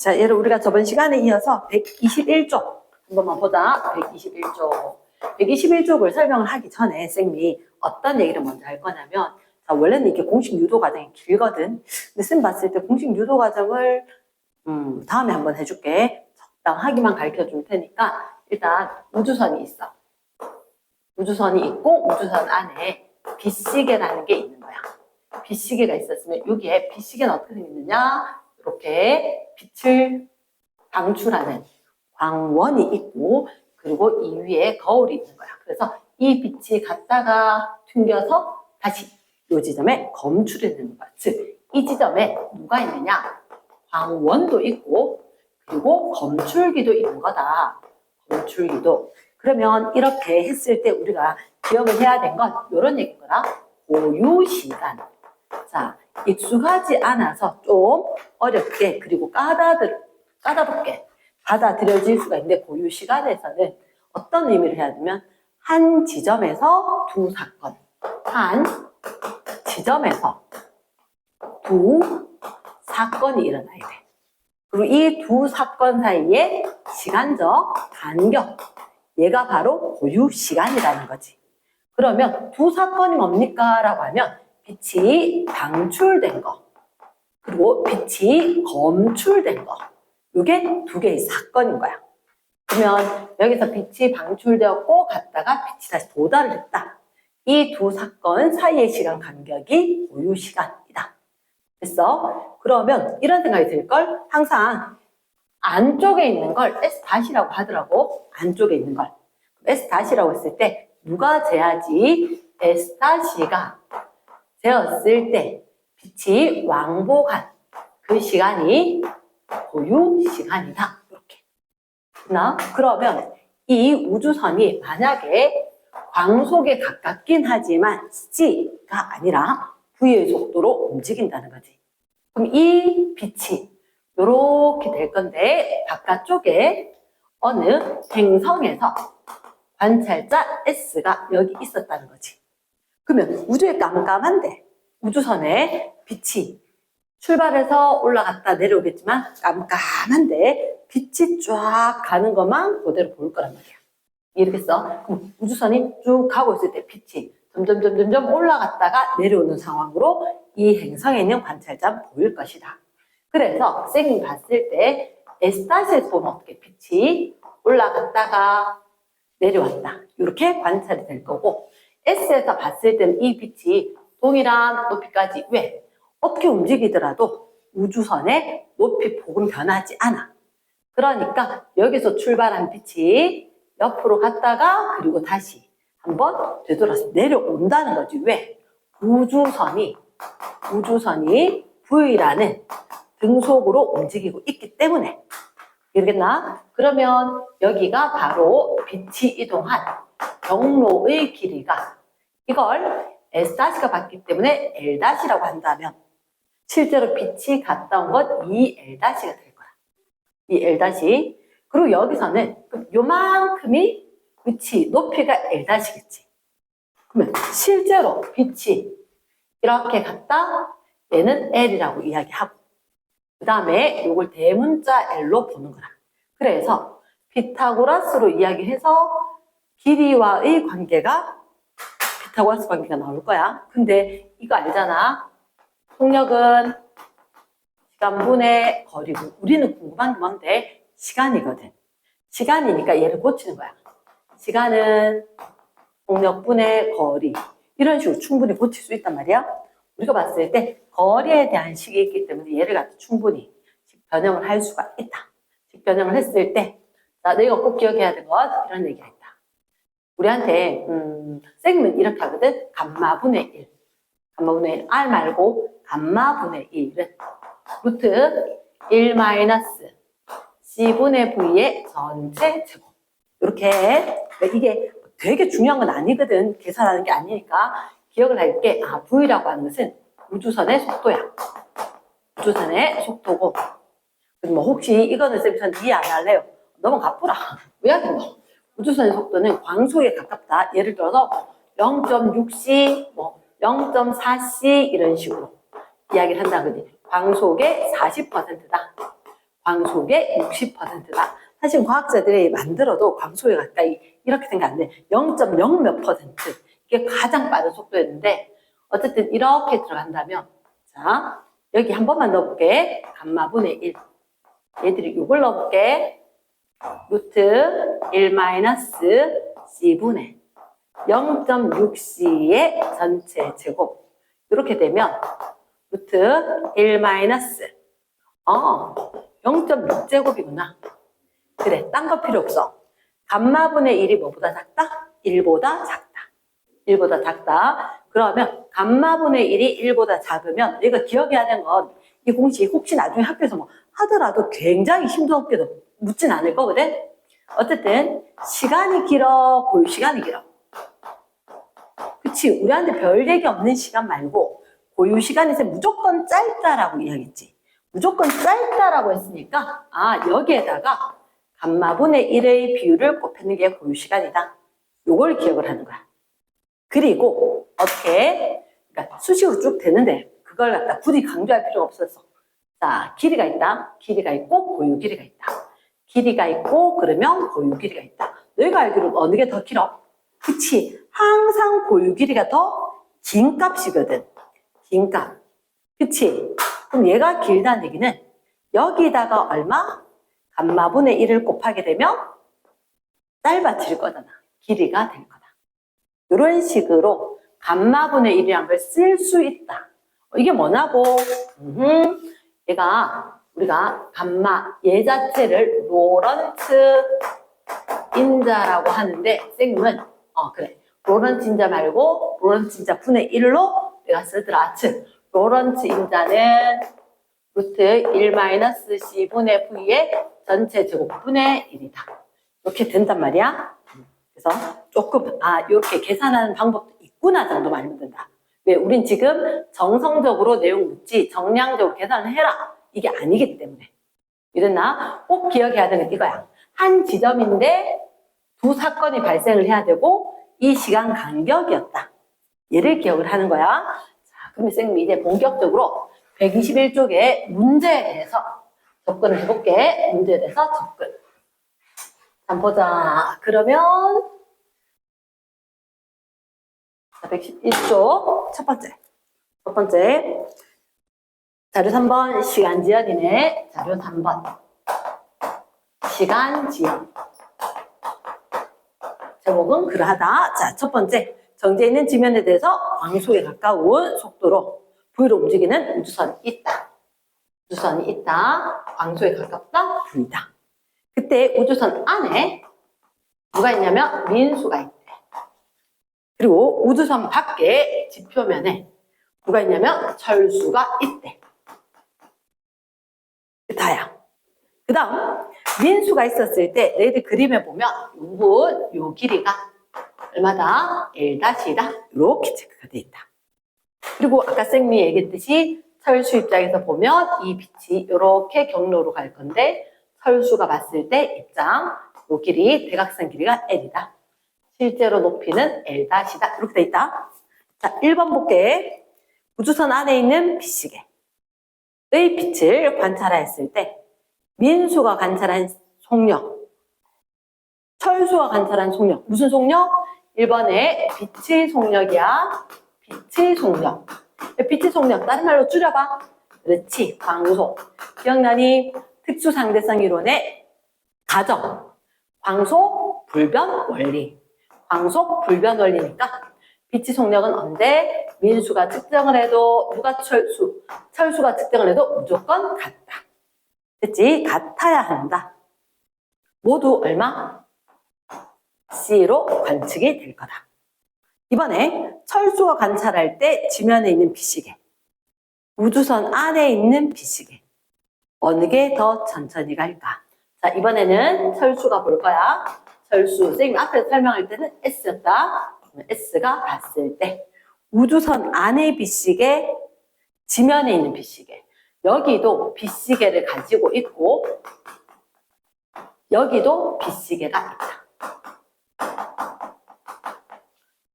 자, 얘를 우리가 저번 시간에 이어서 121쪽 한번만 보자. 121쪽. 121쪽을 설명을 하기 전에 쌤이 어떤 얘기를 먼저 할 거냐면, 자, 원래는 이게 공식 유도 과정이 길거든. 근데 쌤 봤을 때 공식 유도 과정을 다음에 한번 해줄게. 적당하기만 가르쳐 줄 테니까 일단 우주선이 있어. 우주선이 있고 우주선 안에 빛시계라는 게 있는 거야. 빛시계가 있었으면 여기에 빛시계는 어떻게 생겼느냐? 이렇게 빛을 방출하는 광원이 있고, 그리고 이 위에 거울이 있는 거야. 그래서 이 빛이 갔다가 튕겨서 다시 이 지점에 검출이 되는 거야. 즉, 이 지점에 누가 있느냐? 광원도 있고, 그리고 검출기도 있는 거다. 검출기도. 그러면 이렇게 했을 때 우리가 기억을 해야 된 건 이런 얘기인 거라. 고유시간. 자, 익숙하지 않아서 좀 어렵게 그리고 까다롭게 받아들여질 수가 있는데, 고유 시간에서는 어떤 의미를 해야 되면 한 지점에서 두 사건, 한 지점에서 두 사건이 일어나야 돼. 그리고 이 두 사건 사이의 시간적 간격, 얘가 바로 고유 시간이라는 거지. 그러면 두 사건이 뭡니까? 라고 하면 빛이 방출된 거, 그리고 빛이 검출된 거, 이게 두 개의 사건인 거야. 그러면 여기서 빛이 방출되었고 갔다가 빛이 다시 도달을 했다. 이 두 사건 사이의 시간 간격이 고유 시간이다. 됐어? 그러면 이런 생각이 들걸? 항상 안쪽에 있는 걸 S-라고 하더라고. 안쪽에 있는 걸. S-라고 했을 때 누가 재야지? S-가 재었을 때 빛이 왕복한 그 시간이 고유 시간이다. 이렇게. 그러면 이 우주선이 만약에 광속에 가깝긴 하지만 C가 아니라 V의 속도로 움직인다는 거지. 그럼 이 빛이 이렇게 될 건데, 바깥쪽에 어느 행성에서 관찰자 S가 여기 있었다는 거지. 그러면 우주에 깜깜한데, 우주선에 빛이 출발해서 올라갔다 내려오겠지만 깜깜한데 빛이 쫙 가는 것만 그대로 보일 거란 말이야. 이해되겠어? 그럼 우주선이 쭉 가고 있을 때 빛이 점점 올라갔다가 내려오는 상황으로 이 행성에 있는 관찰자는 보일 것이다. 그래서 쌤이 봤을 때 S-에서 보면 어떻게 빛이 올라갔다가 내려왔다. 이렇게 관찰이 될 거고, S에서 봤을 때는 이 빛이 동일한 높이까지, 왜? 어떻게 움직이더라도 우주선의 높이 폭은 변하지 않아. 그러니까 여기서 출발한 빛이 옆으로 갔다가 그리고 다시 한번 되돌아서 내려온다는 거지. 왜? 우주선이 V라는 등속으로 움직이고 있기 때문에. 이해겠나? 그러면 여기가 바로 빛이 이동한 경로의 길이가, 이걸 S-가 봤기 때문에 L-라고 한다면 실제로 빛이 갔다 온 건 이 L-가 될 거야. 이 L-. 그리고 여기서는 요만큼이 빛이 높이가 L-겠지. 그러면 실제로 빛이 이렇게 갔다 얘는 L이라고 이야기하고, 그 다음에 이걸 대문자 L로 보는 거라. 그래서 피타고라스로 이야기해서 길이와의 관계가 피타고라스 관계가 나올 거야. 근데 이거 알잖아. 속력은 시간분의 거리고, 우리는 궁금한 게 뭔데? 시간이거든. 시간이니까 얘를 고치는 거야. 시간은 속력분의 거리. 이런 식으로 충분히 고칠 수 있단 말이야. 우리가 봤을 때 거리에 대한 식이 있기 때문에 얘를 갖다 충분히 변형을 할 수가 있다. 변형을 했을 때, 자, 너희가 꼭 기억해야 될 것, 이런 얘기가 있다. 우리한테 쌤은 이렇게 하거든. 감마분의 1. 감마분의 1. R 말고 감마분의 1은 루트 1 마이너스 C분의 V의 전체 제곱. 이렇게. 이게 되게 중요한 건 아니거든. 계산하는 게 아니니까 기억을 할게. 아, V라고 하는 것은 우주선의 속도야. 우주선의 속도고. 뭐 혹시 이거는 쌤 이해 안 할래요? 너무 가쁘라. 왜 하는 거? 우주선의 속도는 광속에 가깝다. 예를 들어서 0.6c, 뭐 0.4c 이런 식으로 이야기를 한다거든. 광속의 40%다. 광속의 60%다. 사실 과학자들이 만들어도 광속에 가까이 이렇게 생각하는데 0.0 몇 %. 이게 가장 빠른 속도였는데 어쨌든 이렇게 들어간다면 자 여기 한 번만 넣어볼게. 감마분의 1. 얘들이 이걸 넣어볼게. 루트 1 마이너스 C분의 0.6C의 전체 제곱. 이렇게 되면 루트 1 마이너스 0.6제곱이구나. 그래, 딴 거 필요 없어. 감마분의 1이 뭐보다 작다? 1보다 작다. 1보다 작다. 그러면 감마분의 1이 1보다 작으면 내가 기억해야 되는 건 이 공식 혹시 나중에 학교에서 뭐 하더라도 굉장히 힘도 없게도 묻진 않을 거거든. 어쨌든 시간이 길어, 고유 시간이 길어. 그치? 우리한테 별 얘기 없는 시간 말고 고유 시간에서 무조건 짧다라고 이야기했지. 무조건 짧다라고 했으니까 여기에다가 감마분의 1의 비율을 곱하는 게 고유 시간이다. 요걸 기억을 하는 거야. 그리고 어떻게? 그러니까 수식으로 쭉 되는데 그걸 갖다 굳이 강조할 필요가 없었어. 자, 길이가 있다. 길이가 있고 고유 길이가 있다. 길이가 있고 그러면 고유 길이가 있다. 너희가 알기로 어느 게 더 길어? 그치? 항상 고유 길이가 더 긴 값이거든. 긴 값. 그치? 그럼 얘가 길다는 얘기는 여기다가 얼마? 감마분의 1을 곱하게 되면 짧아질 거잖아. 길이가 될 거다. 이런 식으로 감마분의 1이란 걸 쓸 수 있다. 이게 뭐냐고? 얘가 우리가 감마 얘 자체를 로런츠 인자라고 하는데 쌤은 그래. 로런츠 인자 말고 로런츠 인자 분의 1로 내가 쓰더라. 즉 로런츠 인자는 루트 1 마이너스 C분의 V의 전체 제곱분의 1이다. 이렇게 된단 말이야. 그래서 조금 이렇게 계산하는 방법도 있구나 정도만 알면 된다. 왜? 우린 지금 정성적으로 내용 묻지 정량적으로 계산을 해라. 이게 아니기 때문에. 이랬나? 꼭 기억해야 되는 게 이거야. 한 지점인데 두 사건이 발생을 해야 되고 이 시간 간격이었다. 얘를 기억을 하는 거야. 자, 그러면 쌤이 이제 본격적으로 121쪽의 문제에 대해서 접근을 해볼게. 문제에 대해서 접근. 한번 보자. 그러면 111쪽 첫 번째 자료 3번 시간 지연이네. 자료 3번 시간 지연. 제목은 그러하다. 자, 첫 번째 정지해 있는 지면에 대해서 광속에 가까운 속도로 V로 움직이는 우주선이 있다. 우주선이 있다. 광속에 가깝다. V다. 그때 우주선 안에 누가 있냐면 민수가 있대. 그리고 우주선 밖에 지표면에 누가 있냐면 철수가 있대. 다야. 그 다음 민수가 있었을 때 너희들 그림에 보면 요 길이가 얼마다? L'다. 이렇게 체크가 돼 있다. 그리고 아까 쌤이 얘기했듯이 철수 입장에서 보면 이 빛이 이렇게 경로로 갈 건데 철수가 봤을 때 입장 요 길이 대각선 길이가 L이다. 실제로 높이는 L'다. 이렇게 돼 있다. 자, 1번 볼게. 우주선 안에 있는 빛시계의 빛을 관찰하였을 때 민수가 관찰한 속력, 철수가 관찰한 속력. 무슨 속력? 1번에 빛의 속력이야. 빛의 속력. 빛의 속력 다른 말로 줄여봐. 그렇지. 광속. 기억나니? 특수상대성 이론의 가정. 광속 불변 원리. 광속 불변 원리니까 빛의 속력은 언제? 민수가 측정을 해도 누가 철수가 측정을 해도 무조건 같다. 됐지? 같아야 한다. 모두 얼마? C로 관측이 될 거다. 이번에 철수가 관찰할 때 지면에 있는 빛시계, 우주선 안에 있는 빛시계 어느 게 더 천천히 갈까? 자, 이번에는 철수가 볼 거야. 철수, 선생님이 앞에서 설명할 때는 S였다. S가 봤을 때 우주선 안의 빛시계, 지면에 있는 빛시계, 여기도 빛시계를 가지고 있고 여기도 빛시계가 있다.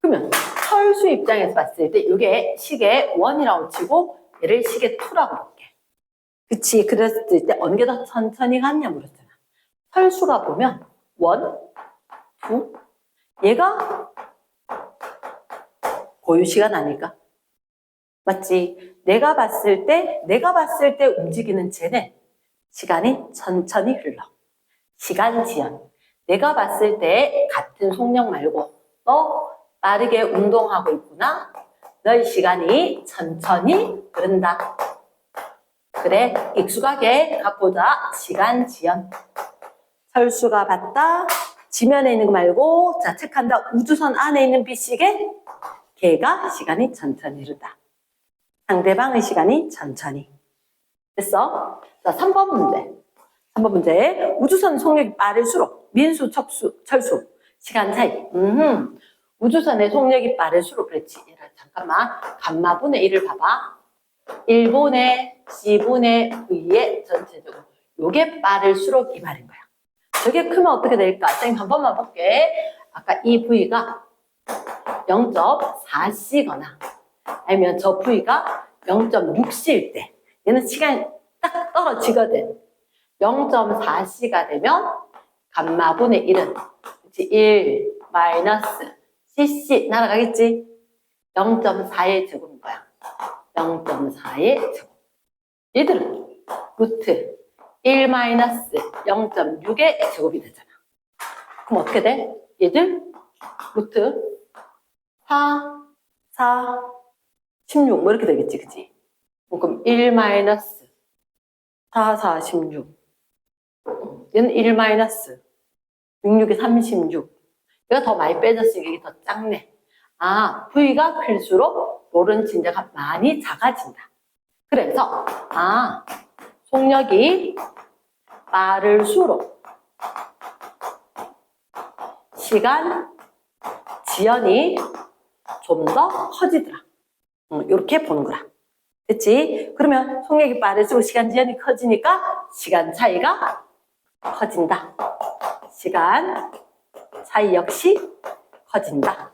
그러면 철수 입장에서 봤을 때 이게 시계 1이라고 치고 얘를 시계 2라고 볼게. 그치. 그랬을 때 어느 게 더 천천히 갔냐 물었잖아. 털수가 보면 1, 2, 얘가 고유시간 아닐까? 맞지? 내가 봤을 때 움직이는 쟤는 시간이 천천히 흘러. 시간 지연. 내가 봤을 때 같은 속력 말고 너 빠르게 운동하고 있구나. 너의 시간이 천천히 흐른다. 그래, 익숙하게 갖고자 시간 지연. 철수가 봤다. 지면에 있는 거 말고 자 체크한다. 우주선 안에 있는 빛시계 걔가 시간이 천천히 흐른다. 상대방의 시간이 천천히. 됐어? 자, 3번 문제. 3번 문제. 우주선 속력이 빠를수록 민수, 철수 시간 차이. 우주선의 속력이 빠를수록 그랬지. 잠깐만. 감마분의 1을 봐봐. 1분의 C분의 V의 전체적으로. 요게 빠를수록 이 말인 거야. 저게 크면 어떻게 될까? 선생님 한 번만 볼게. 아까 이 V가 0.4C거나 아니면 저 V가 0.6C일 때 얘는 시간이 딱 떨어지거든. 0.4C가 되면 감마분의 1은 1 마이너스 CC 날아가겠지? 0.4의 제곱인 거야. 0.4의 제곱. 얘들은 루트 1 마이너스 0.6의 제곱이 되잖아. 그럼 어떻게 돼? 얘들 루트 4, 16 뭐 이렇게 되겠지, 그치? 그럼 1 마이너스 4, 16 얘는 1 마이너스 6, 6이 36 얘가 더 많이 빼졌으니까 이게 더 작네. 아, V가 클수록 롤은 진자가 많이 작아진다. 그래서 속력이 빠를수록 시간 지연이 좀 더 커지더라. 이렇게 보는 거라. 됐지? 그러면 속력이 빠를수록 시간 지연이 커지니까 시간 차이가 커진다. 시간 차이 역시 커진다.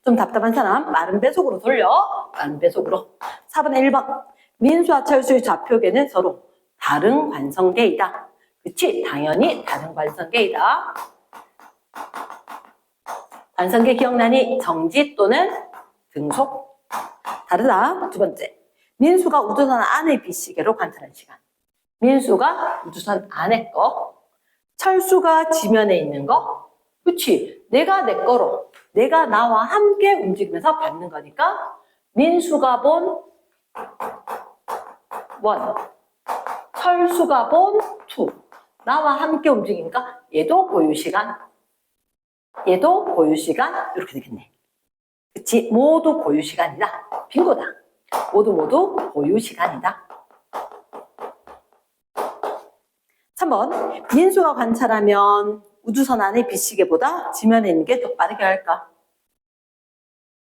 좀 답답한 사람 빠른 배속으로 돌려. 빠른 배속으로. 4번에 1번. 민수와 철수의 좌표계는 서로 다른 관성계이다. 그치? 당연히 다른 관성계이다. 관성계 기억나니? 정지 또는 등속. 다르다. 두 번째. 민수가 우주선 안의 빛시계로 관찰한 시간. 민수가 우주선 안에 거. 철수가 지면에 있는 거. 그치? 내가 내 거로. 내가 나와 함께 움직이면서 받는 거니까 민수가 본 1, 철수가 본 2. 나와 함께 움직이니까 얘도 고유시간, 얘도 고유시간 이렇게 되겠네. 그치? 모두 고유시간이다. 빙고다. 모두 고유시간이다. 3번. 민수가 관찰하면 우주선 안의 빛시계보다 지면에 있는 게 더 빠르게 할까?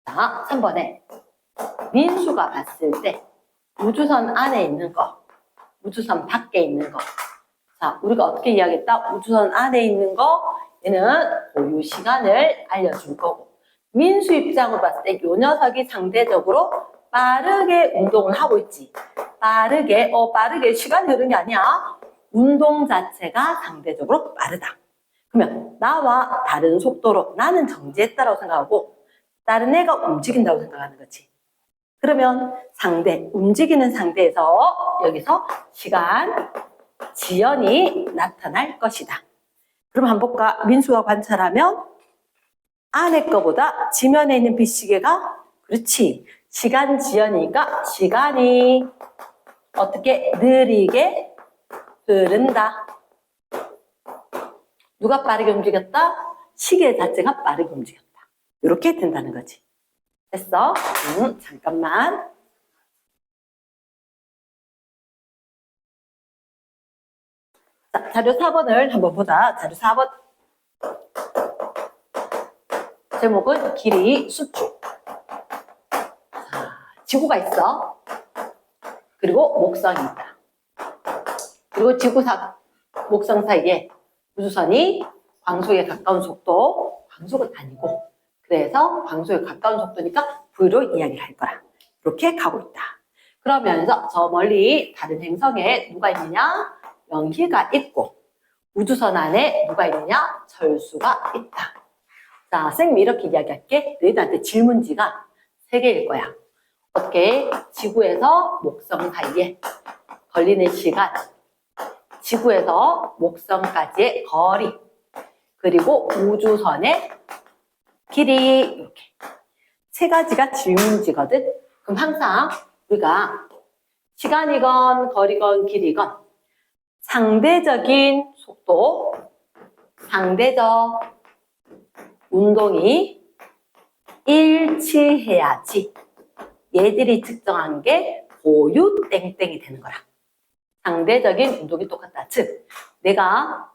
자, 3번에 민수가 봤을 때 우주선 안에 있는 거, 우주선 밖에 있는 거. 자, 우리가 어떻게 이야기했다? 우주선 안에 있는 거, 얘는 고유 시간을 알려줄 거고. 민수 입장으로 봤을 때 이 녀석이 상대적으로 빠르게 운동을 하고 있지. 빠르게 시간이 흐르는 게 아니야. 운동 자체가 상대적으로 빠르다. 그러면 나와 다른 속도로 나는 정지했다고 생각하고 다른 애가 움직인다고 생각하는 거지. 그러면 움직이는 상대에서 여기서 시간 지연이 나타날 것이다. 그럼 한번 볼까? 민수가 관찰하면 안에 거보다 지면에 있는 빛시계가 그렇지. 시간 지연이니까 시간이 어떻게 느리게 흐른다. 누가 빠르게 움직였다? 시계 자체가 빠르게 움직였다. 이렇게 된다는 거지. 됐어? 잠깐만. 자, 자료 4번을 한번 보자. 자료 4번. 제목은 길이 수축. 자, 지구가 있어. 그리고 목성이 있다. 그리고 지구사, 목성 사이에 우주선이 광속에 가까운 속도, 광속은 아니고, 그래서 광속에 가까운 속도니까 V로 이야기를 할 거라. 이렇게 가고 있다. 그러면서 저 멀리 다른 행성에 누가 있느냐? 연기가 있고 우주선 안에 누가 있느냐? 철수가 있다. 자, 선생님이 이렇게 이야기할게. 너희들한테 질문지가 3개일 거야. 어떻게? 지구에서 목성 사이에 걸리는 시간, 지구에서 목성까지의 거리, 그리고 우주선의 길이, 이렇게 3가지가 질문지거든. 그럼 항상 우리가 시간이건 거리건 길이건 상대적인 속도, 상대적 운동이 일치해야지 얘들이 측정한 게 고유 땡땡이 되는 거라. 상대적인 운동이 똑같다. 즉, 내가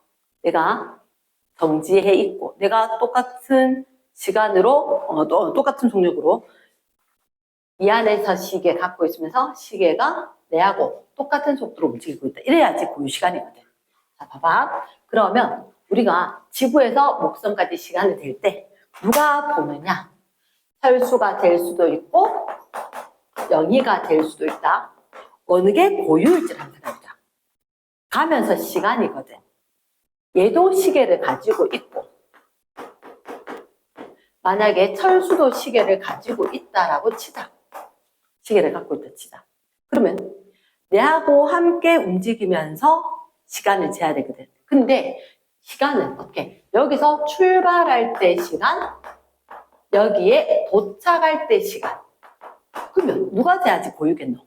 정지해 있고, 내가 똑같은 시간으로, 똑같은 속력으로 이 안에서 시계 갖고 있으면서 시계가 내하고 똑같은 속도로 움직이고 있다. 이래야지 고유 시간이거든. 자, 봐봐. 그러면 우리가 지구에서 목성까지 시간을 댈 때 누가 보느냐? 철수가 될 수도 있고 영희가 될 수도 있다. 어느 게 고유일지를 한번 생각해보자. 가면서 시간이거든. 얘도 시계를 가지고 있고 만약에 철수도 시계를 가지고 있다라고 치자. 시계를 갖고 있다 치자. 그러면 내하고 함께 움직이면서 시간을 재야 되거든. 근데 시간은 어떻게? 여기서 출발할 때 시간, 여기에 도착할 때 시간. 그러면 누가 재야지 고유겠노?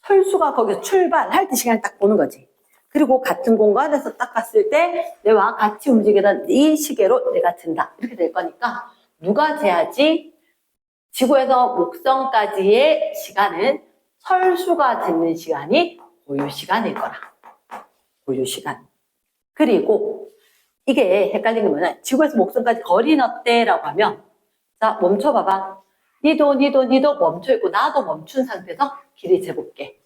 철수가 거기서 출발할 때 시간을 딱 보는 거지. 그리고 같은 공간에서 딱 갔을 때 내와 같이 움직이던 이 시계로 내가 든다. 이렇게 될 거니까 누가 재야지? 지구에서 목성까지의 시간은 철수가 재는 시간이 고유 시간일 거라. 고유 시간. 그리고 이게 헷갈리는 게 뭐냐? 지구에서 목성까지 거리는 어때라고 하면 자, 멈춰봐봐. 니도 멈춰있고 나도 멈춘 상태에서 길이 재볼게.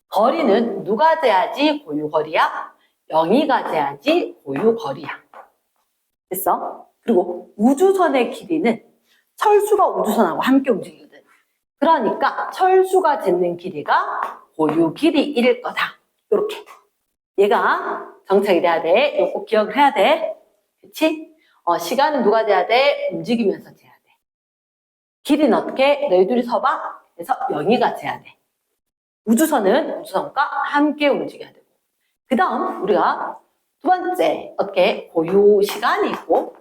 거리는 누가 재야지 고유거리야? 영희가 재야지 고유거리야. 됐어? 그리고 우주선의 길이는 철수가 우주선하고 함께 움직이거든. 그러니까 철수가 재는 길이가 고유 길이일 거다. 이렇게. 얘가 정착이 돼야 돼. 이거 꼭 기억을 해야 돼. 그치? 시간은 누가 재야 돼? 움직이면서 재야 돼. 길이는 어떻게? 너희들이 서봐. 그래서 영희가 재야 돼. 우주선은 우주선과 함께 움직여야 되고. 그 다음 우리가 두 번째 어떻게? 고유 시간이 있고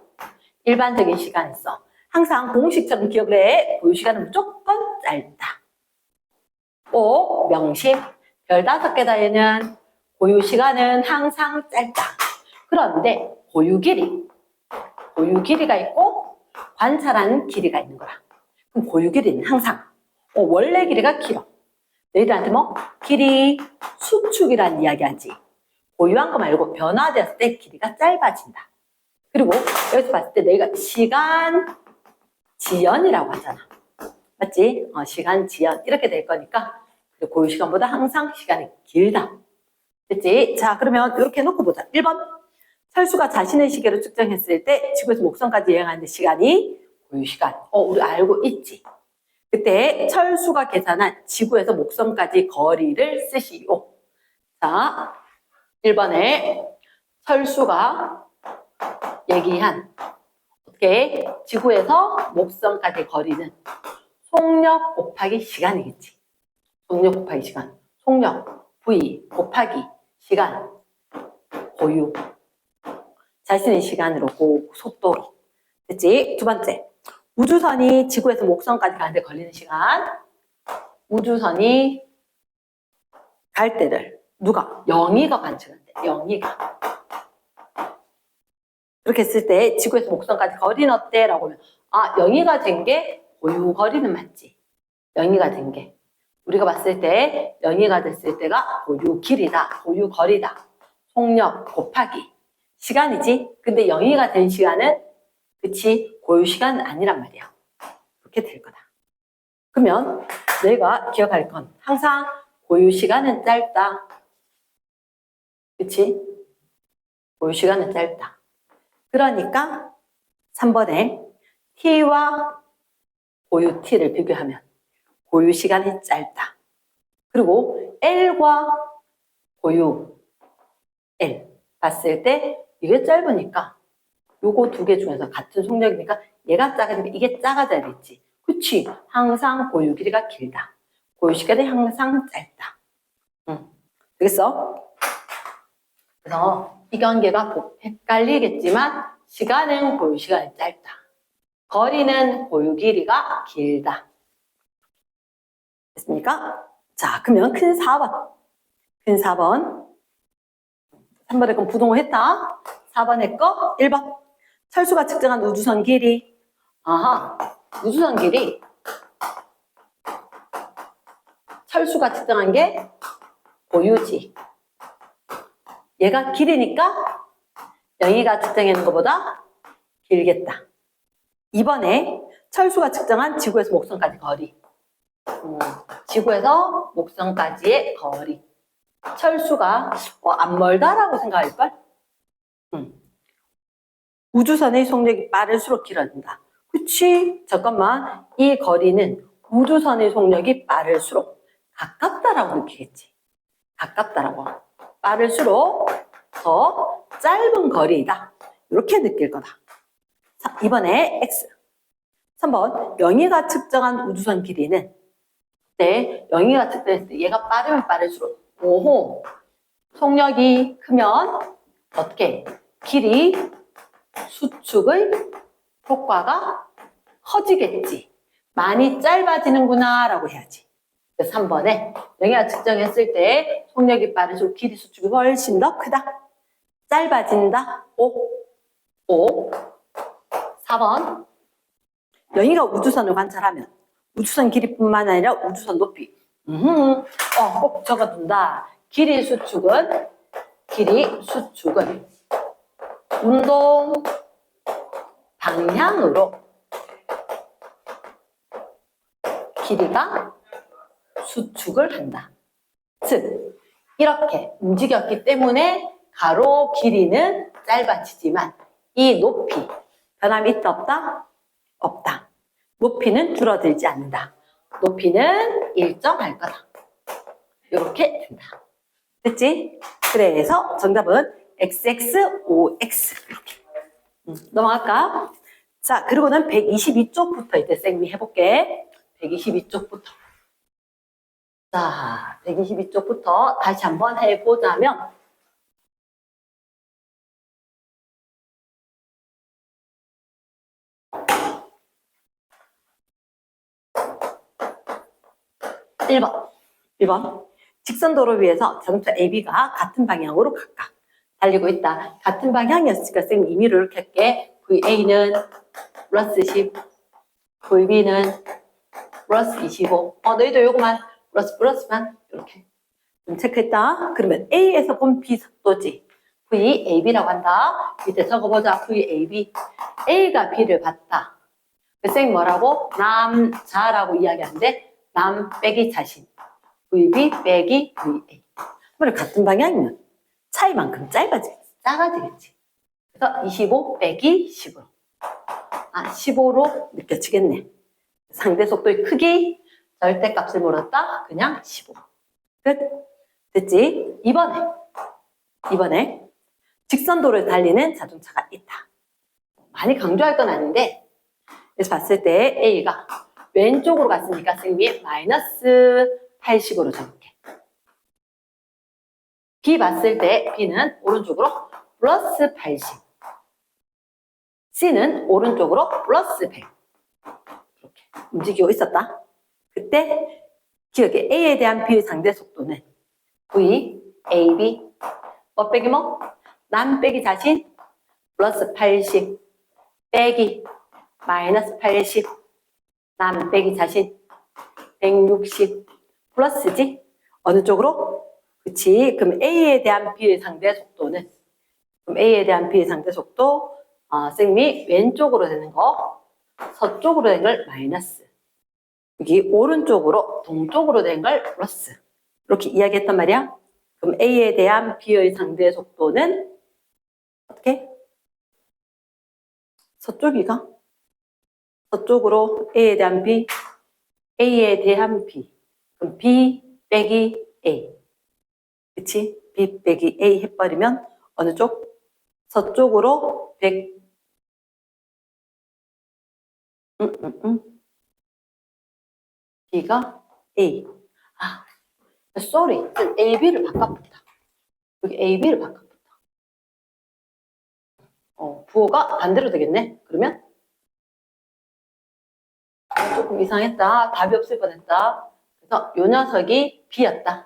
일반적인 시간이 있어. 항상 공식처럼 기억을 해. 고유 시간은 무조건 짧다. 꼭 명심. 별 5개 달에는 고유 시간은 항상 짧다. 그런데 고유 길이가 있고 관찰하는 길이가 있는 거라. 그럼 고유 길이는 항상 원래 길이가 길어. 너희들한테 뭐 길이 수축이라는 이야기 하지. 고유한 거 말고 변화되었을 때 길이가 짧아진다. 그리고 여기서 봤을 때 너희가 시간 지연이라고 하잖아. 맞지? 시간 지연 이렇게 될 거니까 고유 시간보다 항상 시간이 길다. 됐지? 자, 그러면 이렇게 해놓고 보자. 1번. 철수가 자신의 시계로 측정했을 때 지구에서 목성까지 여행하는 시간이 고유 시간. 우리 알고 있지? 그때 철수가 계산한 지구에서 목성까지 거리를 쓰시오. 자, 1번에 철수가 얘기한 어떻게 지구에서 목성까지 거리는 속력 곱하기 시간이겠지. 속력 곱하기 시간. 속력 V 곱하기 시간 고유. 자신의 시간으로 속도로. 됐지? 두 번째. 우주선이 지구에서 목성까지 가는데 걸리는 시간. 우주선이 갈 때를 누가? 영희가 관측한대. 영희가. 그렇게 했을 때 지구에서 목성까지 거리는 어때? 라고 하면 영희가 된 게 고유 거리는 맞지. 영희가 된 게. 우리가 봤을 때 영희가 됐을 때가 고유 길이다. 고유 거리다. 속력 곱하기 시간이지. 근데 영희가 된 시간은 그치 고유 시간은 아니란 말이야. 그렇게 될 거다. 그러면 너희가 기억할 건 항상 고유 시간은 짧다. 그치? 고유 시간은 짧다. 그러니까 3번에 t와 고유 t를 비교하면 고유 시간이 짧다. 그리고 L과 고유 L 봤을 때 이게 짧으니까 요거 두 개 중에서 같은 속력이니까 얘가 작아지면 이게 작아져야겠지. 그치? 항상 고유 길이가 길다. 고유 시간이 항상 짧다. 되겠어? 그래서 이 관계가 헷갈리겠지만 시간은 고유 시간이 짧다. 거리는 고유 길이가 길다. 됐습니까? 자, 그러면 큰 4번. 큰 4번. 3번에 건 부동호 했다. 4번에 거 1번. 철수가 측정한 우주선 길이. 아하, 우주선 길이. 철수가 측정한 게 고유지. 얘가 길이니까 영희가 측정하는 것보다 길겠다. 이번에 철수가 측정한 지구에서 목성까지 거리. 지구에서 목성까지의 거리. 철수가 안 멀다라고 생각할걸? 우주선의 속력이 빠를수록 길어진다. 그치? 잠깐만. 이 거리는 우주선의 속력이 빠를수록 가깝다라고 느끼겠지. 가깝다라고. 빠를수록 더 짧은 거리이다. 이렇게 느낄 거다. 자, 이번에 X. 3번. 영희가 측정한 우주선 길이는 네, 영희가 측정했을 때 얘가 빠르면 빠를수록 오호. 속력이 크면 어떻게? 길이 수축의 효과가 커지겠지. 많이 짧아지는구나 라고 해야지. 3번에 영희가 측정했을 때 속력이 빠를수록 길이 수축이 훨씬 더 크다. 짧아진다. 5. 4번. 영희가 우주선을 관찰하면 우주선 길이뿐만 아니라 우주선 높이. 꼭 적어둔다. 길이 수축은 운동 방향으로 길이가 수축을 한다. 즉, 이렇게 움직였기 때문에 가로 길이는 짧아지지만 이 높이 변함이 있다 없다? 없다. 높이는 줄어들지 않는다. 높이는 일정할 거다. 이렇게 된다. 됐지? 그래서 정답은 XXOX. 이렇게. 넘어갈까? 자, 그리고는 122쪽부터 이제 쌤이 해볼게. 122쪽부터. 자, 122쪽부터 다시 한번 해보자면 일 번. 직선도로 위에서 자동차 AB가 같은 방향으로 각각 달리고 있다. 같은 방향이었으니까 쌤 임의로 이렇게 할게. VA는 플러스 10, VB는 플러스 25. 너희도 요거만 플러스만 이렇게 좀 체크했다. 그러면 A에서 본 B 속도지. VAB라고 한다. 밑에 적어보자. VAB. A가 B를 봤다. 쌤 뭐라고? 남자라고 이야기하는데 남 빼기 자신. VB 빼기 VA. 그러면 같은 방향이면 차이만큼 작아지겠지. 그래서 25 빼기 10으로. 15로 느껴지겠네. 상대 속도의 크기, 절대값을 물었다. 그냥 15. 끝. 됐지? 이번에 직선도를 달리는 자동차가 있다. 많이 강조할 건 아닌데 그래서 봤을 때 A가 왼쪽으로 갔으니까 쌤이 마이너스 80으로 적을게. B 봤을 때 B는 오른쪽으로 플러스 80. C는 오른쪽으로 플러스 100. 이렇게 움직이고 있었다. 그때 기억해. A에 대한 B의 상대 속도는 V, AB, 뭐 빼기 뭐? 남 빼기 자신, 플러스 80, 빼기, 마이너스 80, 남 빼기 자신, 160, 플러스지? 어느 쪽으로? 그치. 그럼 A에 대한 B의 상대 속도는? 그럼 A에 대한 B의 상대 속도, 쌤이 왼쪽으로 되는 거, 서쪽으로 된 걸 마이너스. 여기 오른쪽으로, 동쪽으로 된 걸 플러스. 이렇게 이야기했단 말이야. 그럼 A에 대한 B의 상대 속도는 어떻게? 서쪽이가? 서쪽으로 A에 대한 B, A에 대한 B. 그럼 B 빼기 A. 그치? B 빼기 A 해버리면 어느 쪽? 서쪽으로 100. B가 A. 아, sorry. AB를 바꿔봤다. 여기 AB를 바꿔봤다. 부호가 반대로 되겠네. 그러면 조금 이상했다. 답이 없을 뻔했다. 그래서 요 녀석이 B였다.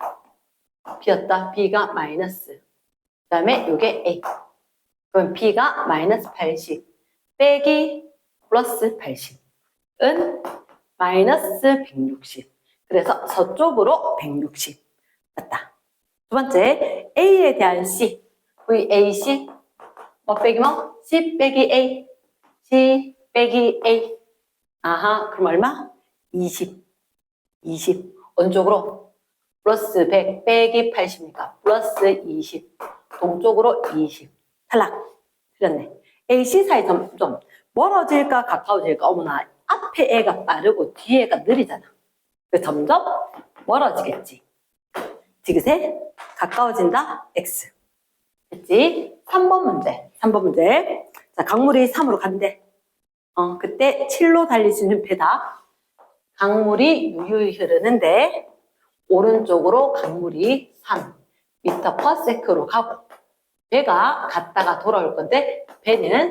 B가 마이너스. 그 다음에 요게 A. 그럼 B가 마이너스 80 빼기 플러스 80은 마이너스 160. 그래서 서쪽으로 160. 맞다. 두 번째, A에 대한 C. VAC. 뭐 빼기 뭐? C 빼기 A. C 빼기 A. 아하, 그럼 얼마? 20. 어느 쪽으로? 플러스 100 빼기 80이니까 플러스 20. 동쪽으로 20. 탈락. 틀렸네. AC 사이 좀 멀어질까 가까워질까? 어머나, 앞에 애가 빠르고 뒤에 애가 느리잖아. 그래서 점점 멀어지겠지. 디귿에 가까워진다. X. 됐지? 3번 문제. 자, 강물이 3으로 간대. 그때 7로 달릴 수 있는 배다. 강물이 유유히 흐르는데 오른쪽으로 강물이 3m/s로 가고 배가 갔다가 돌아올 건데 배는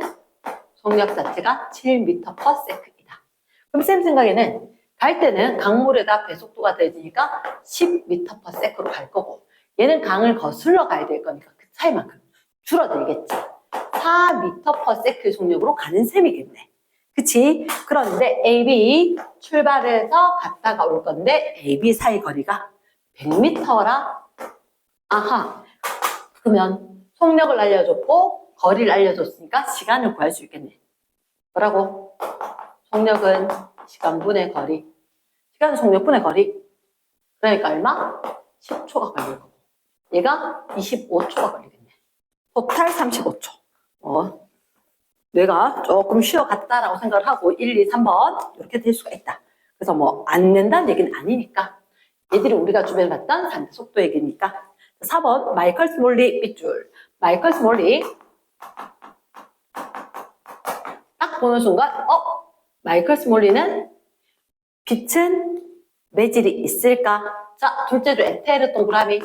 속력 자체가 7m/s이다. 그럼 쌤 생각에는 갈 때는 강물에다 배 속도가 더해지니까 10m/s로 갈 거고 얘는 강을 거슬러 가야 될 거니까 그 차이만큼 줄어들겠지. 4m/s의 속력으로 가는 셈이겠네. 그치? 그런데 AB 출발해서 갔다가 올 건데 AB 사이 거리가 100m라. 아하. 그러면 속력을 알려줬고 거리를 알려줬으니까 시간을 구할 수 있겠네. 뭐라고? 속력은 시간분의 거리. 시간은 속력분의 거리. 그러니까 얼마? 10초가 걸릴 거고. 얘가 25초가 걸리겠네. 토탈 35초. 뇌가 조금 쉬어갔다라고 생각을 하고 1, 2, 3번 이렇게 될 수가 있다. 그래서 뭐 안 낸다는 얘기는 아니니까 얘들이 우리가 주변에 봤던 산대 속도 얘기니까 4번 마이클스 몰리 빗줄. 마이클스 몰리 딱 보는 순간 마이클스 몰리는 빛은 매질이 있을까? 자, 둘째로 에테르 동그라미.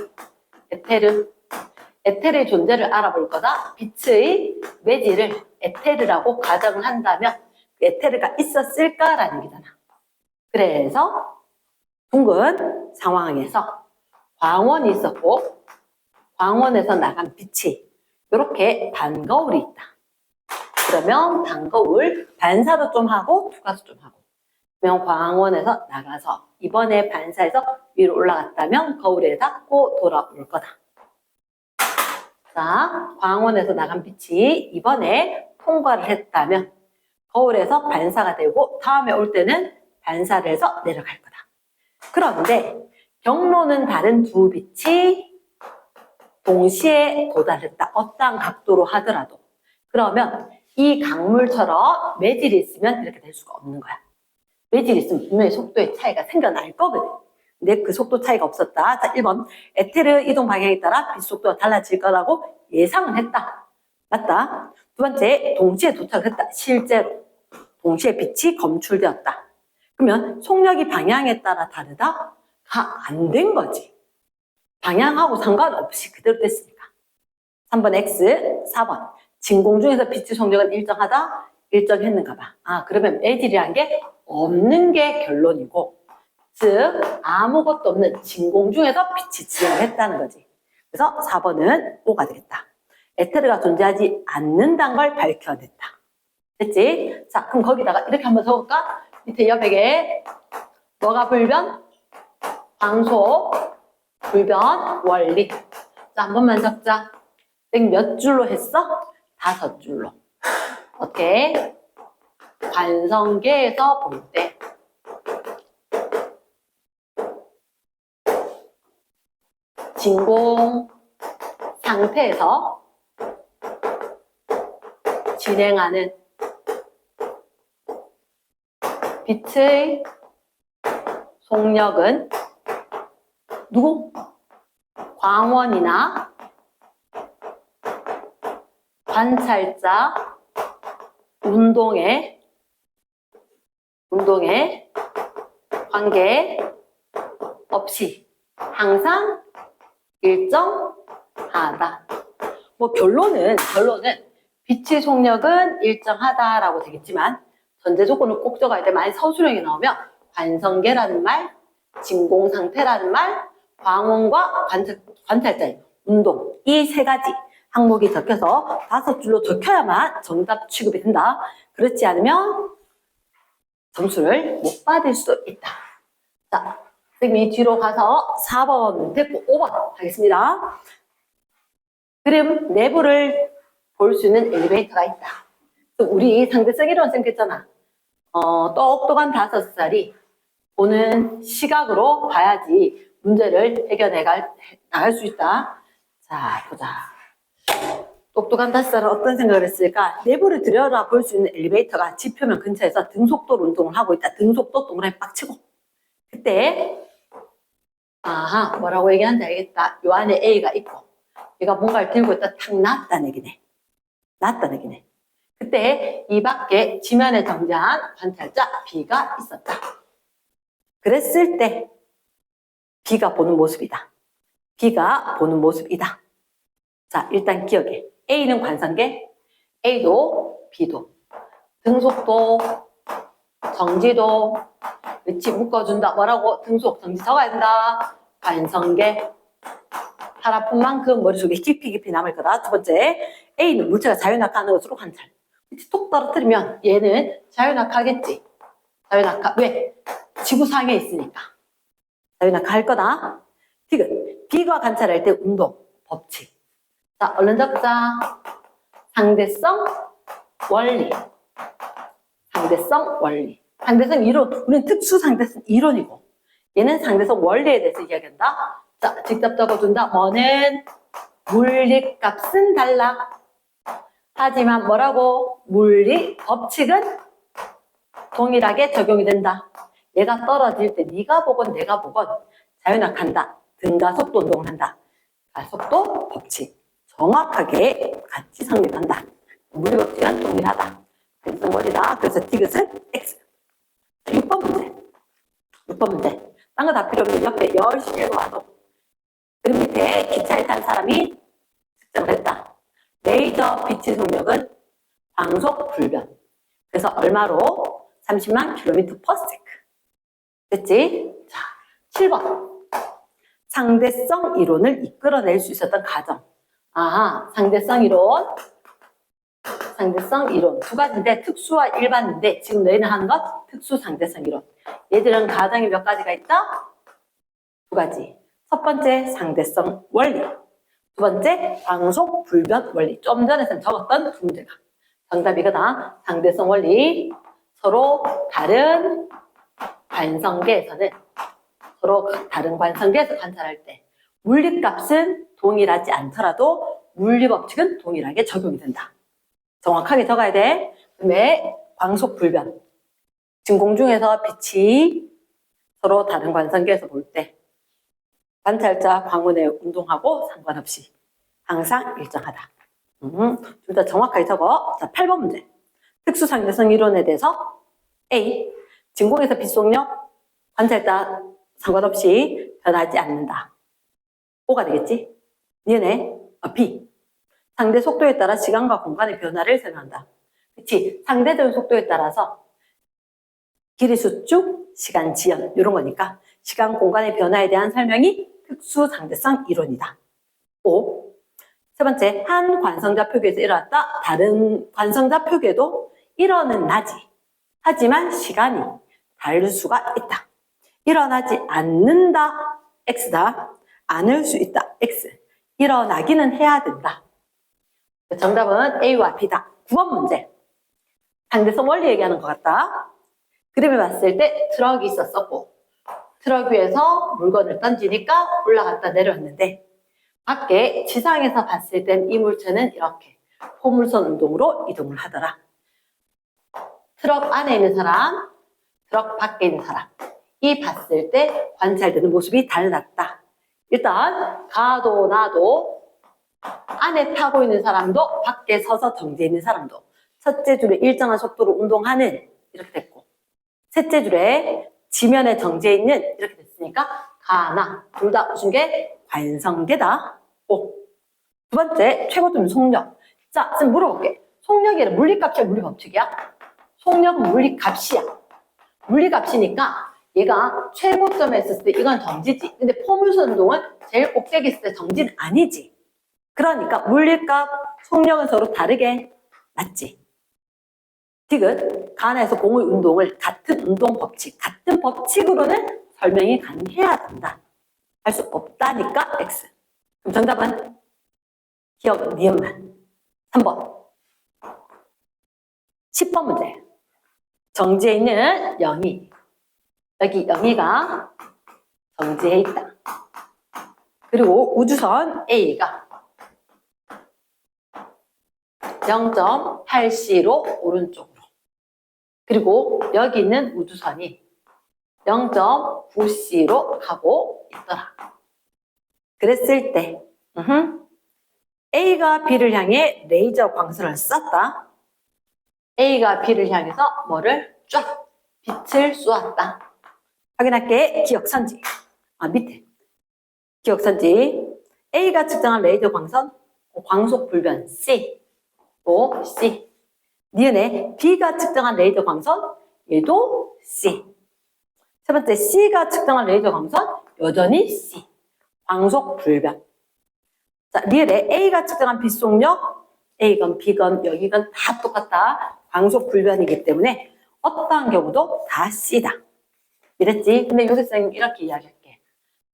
에테르의 존재를 알아볼 거다. 빛의 매질을 에테르라고 가정을 한다면 그 에테르가 있었을까라는 얘기잖아. 그래서 둥근 상황에서 광원이 있었고 광원에서 나간 빛이 이렇게 반거울이 있다. 그러면 반거울 반사도 좀 하고 투과도 좀 하고 그러면 광원에서 나가서 이번에 반사해서 위로 올라갔다면 거울에 닿고 돌아올 거다. 자, 광원에서 나간 빛이 이번에 통과를 했다면 거울에서 반사가 되고 다음에 올 때는 반사를 해서 내려갈 거다. 그런데 경로는 다른 두 빛이 동시에 도달했다. 어떠한 각도로 하더라도. 그러면 이 강물처럼 매질이 있으면 이렇게 될 수가 없는 거야. 매질이 있으면 분명히 속도의 차이가 생겨날 거거든. 근데 그 속도 차이가 없었다. 자, 1번. 에테르 이동 방향에 따라 빛 속도가 달라질 거라고 예상은 했다. 맞다. 두 번째, 동시에 도착했다. 실제로. 동시에 빛이 검출되었다. 그러면 속력이 방향에 따라 다르다? 안 된 거지. 방향하고 상관없이 그대로 됐으니까. 3번 X, 4번. 진공 중에서 빛의 속력은 일정하다? 일정했는가 봐. 그러면 매질이란 게 없는 게 결론이고 즉 아무것도 없는 진공 중에서 빛이 진행했다는 거지. 그래서 4번은 5가 되겠다. 에테르가 존재하지 않는다는 걸 밝혀냈다. 됐지? 자, 그럼 거기다가 이렇게 한번 적을까? 밑에 옆에 뭐가 불변? 광소, 불변, 원리. 자, 한 번만 적자. 몇 줄로 했어? 5줄로. 어떻게? 관성계에서 볼 때 진공 상태에서 진행하는 빛의 속력은 누구? 광원이나 관찰자 운동에 관계 없이 항상 일정하다. 뭐 결론은 빛의 속력은 일정하다라고 되겠지만 전제 조건을 꼭 적어야 돼. 만약 서술형이 나오면 관성계라는 말, 진공상태라는 말, 광원과 관찰자의 운동 이 세 가지 항목이 적혀서 5줄로 적혀야만 정답 취급이 된다. 그렇지 않으면 점수를 못 받을 수도 있다. 자, 선생님이 뒤로 가서 4번 됐고 5번 하겠습니다. 그림 내부를 볼 수 있는 엘리베이터가 있다. 우리 상대성 이론 생겼잖아. 똑똑한 5살이 보는 시각으로 봐야지 문제를 해결해 나갈 수 있다. 자, 보자. 똑똑한 5살은 어떤 생각을 했을까? 내부를 들여다 볼 수 있는 엘리베이터가 지표면 근처에서 등속도 운동을 하고 있다. 등속도 동그라미 빡치고. 그때 아하 뭐라고 얘기하는지 알겠다. 요 안에 A가 있고 얘가 뭔가를 들고 있다. 탁 놨다는 얘기네. 그때 이 밖에 지면에 정지한 관찰자 B가 있었다. 그랬을 때 B가 보는 모습이다. 자, 일단 기억해. A는 관성계, A도 B도 등속도, 정지도, 위치 묶어준다. 뭐라고? 등속, 정지 적어야 된다. 관성계. 팔 아픈 만큼 머릿속에 깊이 남을 거다. 두 번째, A는 물체가 자유낙하하는 것으로 관찰. 위치 톡 떨어뜨리면 얘는 자유낙하겠지. 왜? 지구상에 있으니까. 자유낙하할 거다. B가 관찰할 때 운동, 법칙. 자, 얼른 적자. 상대성 원리. 상대성 이론. 우리는 특수 상대성 이론이고 얘는 상대성 원리에 대해서 이야기한다. 자, 직접 적어둔다. 뭐는 물리값은 달라. 하지만 뭐라고? 물리 법칙은 동일하게 적용이 된다. 얘가 떨어질 때 네가 보건 내가 보건 자유낙한다. 등가속도 운동을 한다. 가속도 법칙. 정확하게 같이 성립한다. 물리 법칙은 동일하다. 근성 원리다. 그래서 디귿은 X. 6번 문제. 딴 거 다 필요 없는 옆에 열심히 읽어봐도 그 밑에 기차에 탄 사람이 측정을 했다. 레이저 빛의 속력은 광속 불변. 그래서 얼마로? 30만 km/s. 됐지? 자, 7번. 상대성 이론을 이끌어낼 수 있었던 가정. 아하, 상대성 이론 두 가지인데 특수와 일반인데 지금 너희는 하는 것 특수 상대성 이론. 얘들은 가정이 몇 가지가 있다? 2가지. 첫 번째 상대성 원리, 두 번째 광속 불변 원리. 좀 전에 적었던 두 문제가 정답이거든. 상대성 원리. 서로 다른 관성계에서 관찰할 때 물리값은 동일하지 않더라도 물리법칙은 동일하게 적용이 된다. 정확하게 적어야 돼. 그다음에 광속 불변. 지금 공중에서 빛이 서로 다른 관성계에서 볼 때 관찰자 광원의 운동하고 상관없이 항상 일정하다. 둘 다 정확하게 적어. 자, 8번 문제. 특수상대성 이론에 대해서 A. 진공에서 빛 속력 관찰자 상관없이 변하지 않는다. O가 되겠지? 얘네 B. 상대 속도에 따라 시간과 공간의 변화를 설명한다. 그치? 상대적인 속도에 따라서 길이 수축, 시간 지연 이런 거니까 시간 공간의 변화에 대한 설명이 특수 상대성 이론이다. 5. 세 번째, 한 관성자 표계에서 일어났다. 다른 관성자 표계도 일어는 나지. 하지만 시간이 다를 수가 있다. 일어나지 않는다. X다. 않을 수 있다. X. 일어나기는 해야 된다. 정답은 A와 B다. 9번 문제. 상대성 원리 얘기하는 것 같다. 그림을 봤을 때 트럭이 있었었고 트럭 위에서 물건을 던지니까 올라갔다 내려왔는데 밖에 지상에서 봤을 땐 이 물체는 이렇게 포물선 운동으로 이동을 하더라. 트럭 안에 있는 사람, 트럭 밖에 있는 사람 이 봤을 때 관찰되는 모습이 달랐다. 일단 가도 나도 안에 타고 있는 사람도 밖에 서서 정지해 있는 사람도 첫째 줄에 일정한 속도로 운동하는 이렇게 됐고 셋째 줄에 지면에 정지해 있는 이렇게 됐으니까 가나 둘 다 무슨 게 관성계다. 오. 두 번째 최고점 속력. 자, 지금 물어볼게. 속력이 물리값이야, 물리법칙이야? 속력은 물리값이야. 물리값이니까 얘가 최고점에 있었을 때 이건 정지지. 근데 포물선 운동은 제일 꼭대기 있을 때 정지는 아니지. 그러니까 물리값, 속력은 서로 다르게 맞지. 디귿, 가나에서 공의 운동을 같은 운동 법칙, 같은 법칙으로는 설명이 가능해야 된다. 할 수 없다니까 X. 그럼 정답은 기억, 니은만. 3번. 10번 문제. 정지해 있는 영희. 여기 영희가 정지해 있다. 그리고 우주선 A가 0.8C로 오른쪽으로. 그리고 여기 있는 우주선이 0.9C로 가고 있더라. 그랬을 때 A가 B를 향해 레이저 광선을 쐈다. A가 B를 향해서 뭐를 쫙 빛을 쏘았다. 확인할게. 기억선지. 밑에. 기억선지. A가 측정한 레이저 광선 광속 불변 C. 또 C. 니은에 B가 측정한 레이저 광선 얘도 C. 세 번째 C가 측정한 레이저 광선 여전히 C. 광속 불변. 자, 니은에 A가 측정한 빛 속력 A건 B건 여기건 다 똑같다. 광속 불변이기 때문에 어떠한 경우도 다 C다. 이랬지? 근데 여기서 이렇게 이야기할게.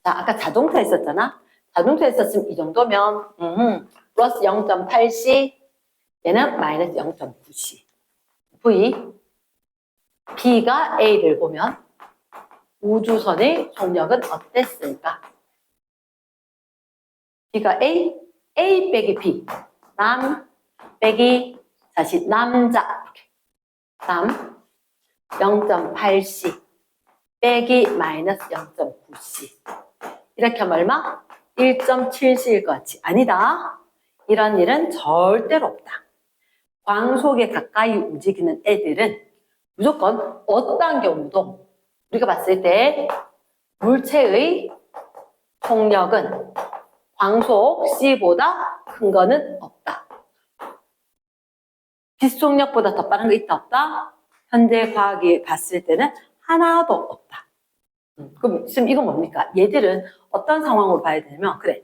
자, 아까 자동차 있었잖아. 자동차 있었으면 이 정도면 플러스 0.8C 얘는 마이너스 0.9C. V B가 A를 보면 우주선의 속력은 어땠을까? B가 A, A 빼기 B, 남 빼기 다시 남자 이렇게 3, 0.8C 빼기 마이너스 0.9C 이렇게 하면 얼마? 1.7C일 것 같지? 아니다. 이런 일은 절대로 없다. 광속에 가까이 움직이는 애들은 무조건 어떠한 경우도 우리가 봤을 때 물체의 속력은 광속 C보다 큰 거는 없다. 빛 속력보다 더 빠른 거 있다 없다? 현재 과학이 봤을 때는 하나도 없다. 그럼 지금 이건 뭡니까? 얘들은 어떤 상황으로 봐야 되냐면 그래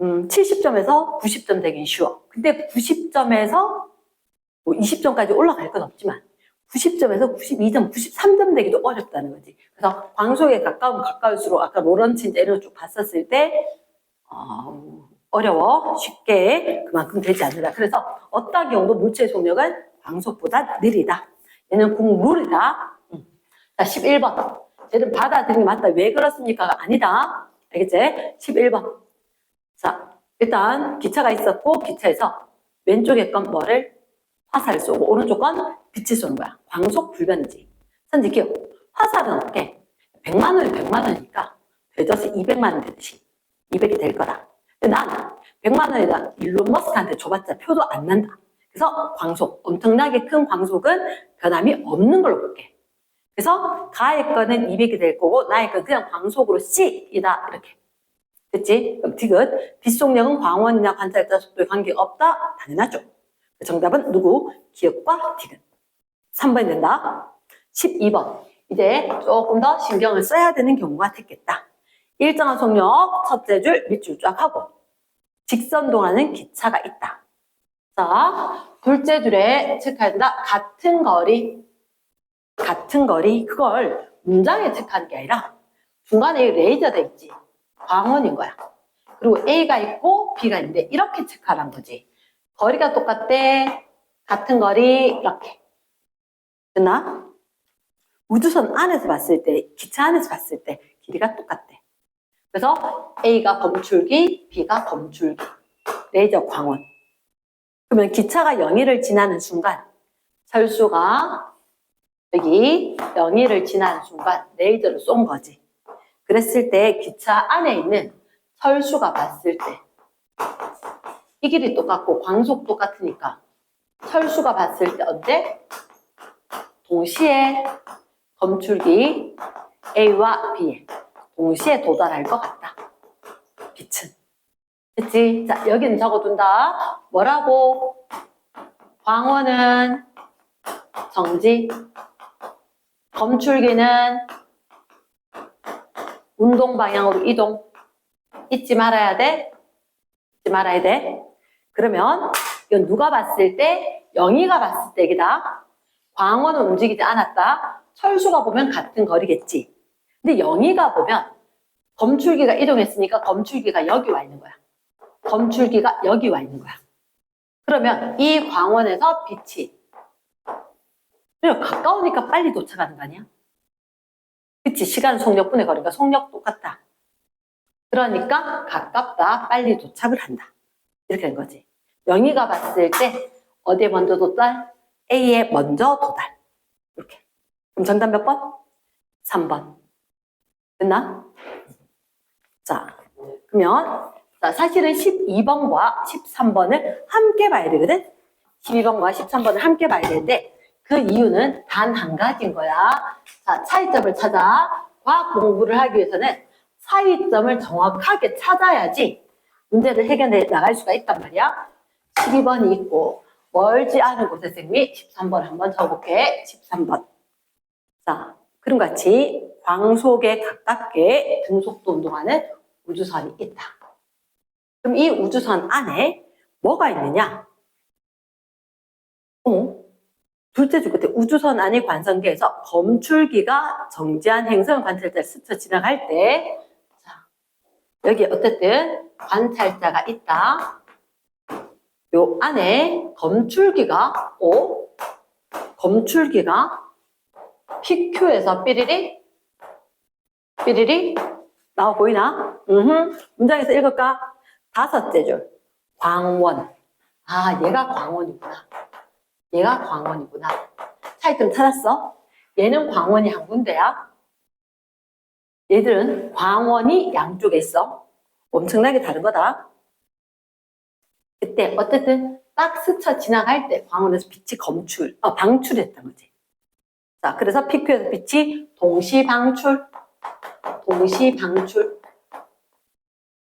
70점에서 90점 되긴 쉬워. 근데 90점에서 뭐 20점까지 올라갈 건 없지만 90점에서 92점, 93점 되기도 어렵다는 거지. 그래서 광속에 가까우면 가까울수록 아까 로런츠 이런 거 쭉 봤었을 때 어려워. 쉽게 그만큼 되지 않는다. 그래서 어떤 경우도 물체의 속력은 광속보다 느리다. 얘는 국룰이다. 자, 11번. 쟤는 받아들이는 게 맞다. 왜 그렇습니까? 아니다. 알겠지? 11번. 자, 일단 기차가 있었고 기차에서 왼쪽에 건 뭐를? 화살을 쏘고 오른쪽 건 빛을 쏘는 거야. 광속 불변이지. 선지 기억. 화살은 어떻게? 100만 원이 100만 원이니까 되져서 200만 원 되듯이 200이 될 거다. 근데 나는 100만 원에다 일론 머스크한테 줘봤자 표도 안 난다. 그래서 광속, 엄청나게 큰 광속은 변함이 없는 걸로 볼게. 그래서 가의 거는 200이 될 거고 나의 건 그냥 광속으로 C이다. 이렇게. 됐지? 그럼 디귿. 빛 속력은 광원이나 관찰자 속도에 관계가 없다? 당연하죠. 정답은 누구? 기억과 디귿. 3번이 된다. 12번. 이제 조금 더 신경을 써야 되는 경우가 됐겠다. 일정한 속력, 첫째 줄, 밑줄 쫙 하고 직선 동하는 기차가 있다. 자, 둘째 줄에 체크해야 된다. 같은 거리. 같은 거리. 그걸 문장에 체크하는 게 아니라 중간에 레이저가 있지. 광원인 거야. 그리고 A가 있고 B가 있는데 이렇게 체크하란 거지. 거리가 똑같대. 같은 거리. 이렇게. 됐나? 우주선 안에서 봤을 때, 기차 안에서 봤을 때 길이가 똑같대. 그래서 A가 검출기, B가 검출기. 레이저 광원. 그러면 기차가 영희를 지나는 순간 철수가 여기 영희를 지나는 순간 레이저를 쏜 거지. 그랬을 때 기차 안에 있는 철수가 봤을 때 이 길이 똑같고 광속 똑같으니까 철수가 봤을 때 언제? 동시에 검출기 A와 B에 동시에 도달할 것 같다. 빛은. 됐지? 자, 여기는 적어둔다. 뭐라고? 광원은 정지, 검출기는 운동 방향으로 이동. 잊지 말아야 돼. 잊지 말아야 돼. 그러면 이건 누가 봤을 때? 영희가 봤을 때이다. 광원은 움직이지 않았다. 철수가 보면 같은 거리겠지. 근데 영희가 보면 검출기가 이동했으니까 검출기가 여기 와 있는 거야. 검출기가 여기 와 있는 거야. 그러면 이 광원에서 빛이 그리고 가까우니까 빨리 도착하는 거 아니야? 그치? 시간 속력분의 거리가 속력 똑같다. 그러니까 가깝다. 빨리 도착을 한다. 이렇게 된 거지. 영희가 봤을 때 어디에 먼저 도달? A에 먼저 도달. 이렇게. 그럼 정답 몇 번? 3번. 됐나? 자, 그러면 자, 사실은 12번과 13번을 함께 봐야 되거든? 12번과 13번을 함께 봐야 되는데 그 이유는 단 한 가지인 거야. 자, 차이점을 찾아. 과학 공부를 하기 위해서는 차이점을 정확하게 찾아야지 문제를 해결해 나갈 수가 있단 말이야. 12번이 있고 멀지 않은 곳에 쌤이 13번 한번 적어볼게. 13번. 자, 그럼 같이 광속에 가깝게 등속도 운동하는 우주선이 있다. 그럼 이 우주선 안에 뭐가 있느냐? 둘째 줄 끝에 우주선 안의 관성계에서 검출기가 정지한 행성 관찰자를 스쳐 지나갈 때 자, 여기 어쨌든 관찰자가 있다. 요 안에 검출기가 PQ에서 삐리리 나와 보이나? 문장에서 읽을까? 5째 줄 광원. 아, 얘가 광원이구나. 차이점 찾았어? 얘는 광원이 한 군데야. 얘들은 광원이 양쪽에 있어. 엄청나게 다른 거다. 그때 어쨌든 딱 스쳐 지나갈 때 광원에서 빛이 방출했던 거지. 자, 그래서 PQ에서 빛이 동시 방출.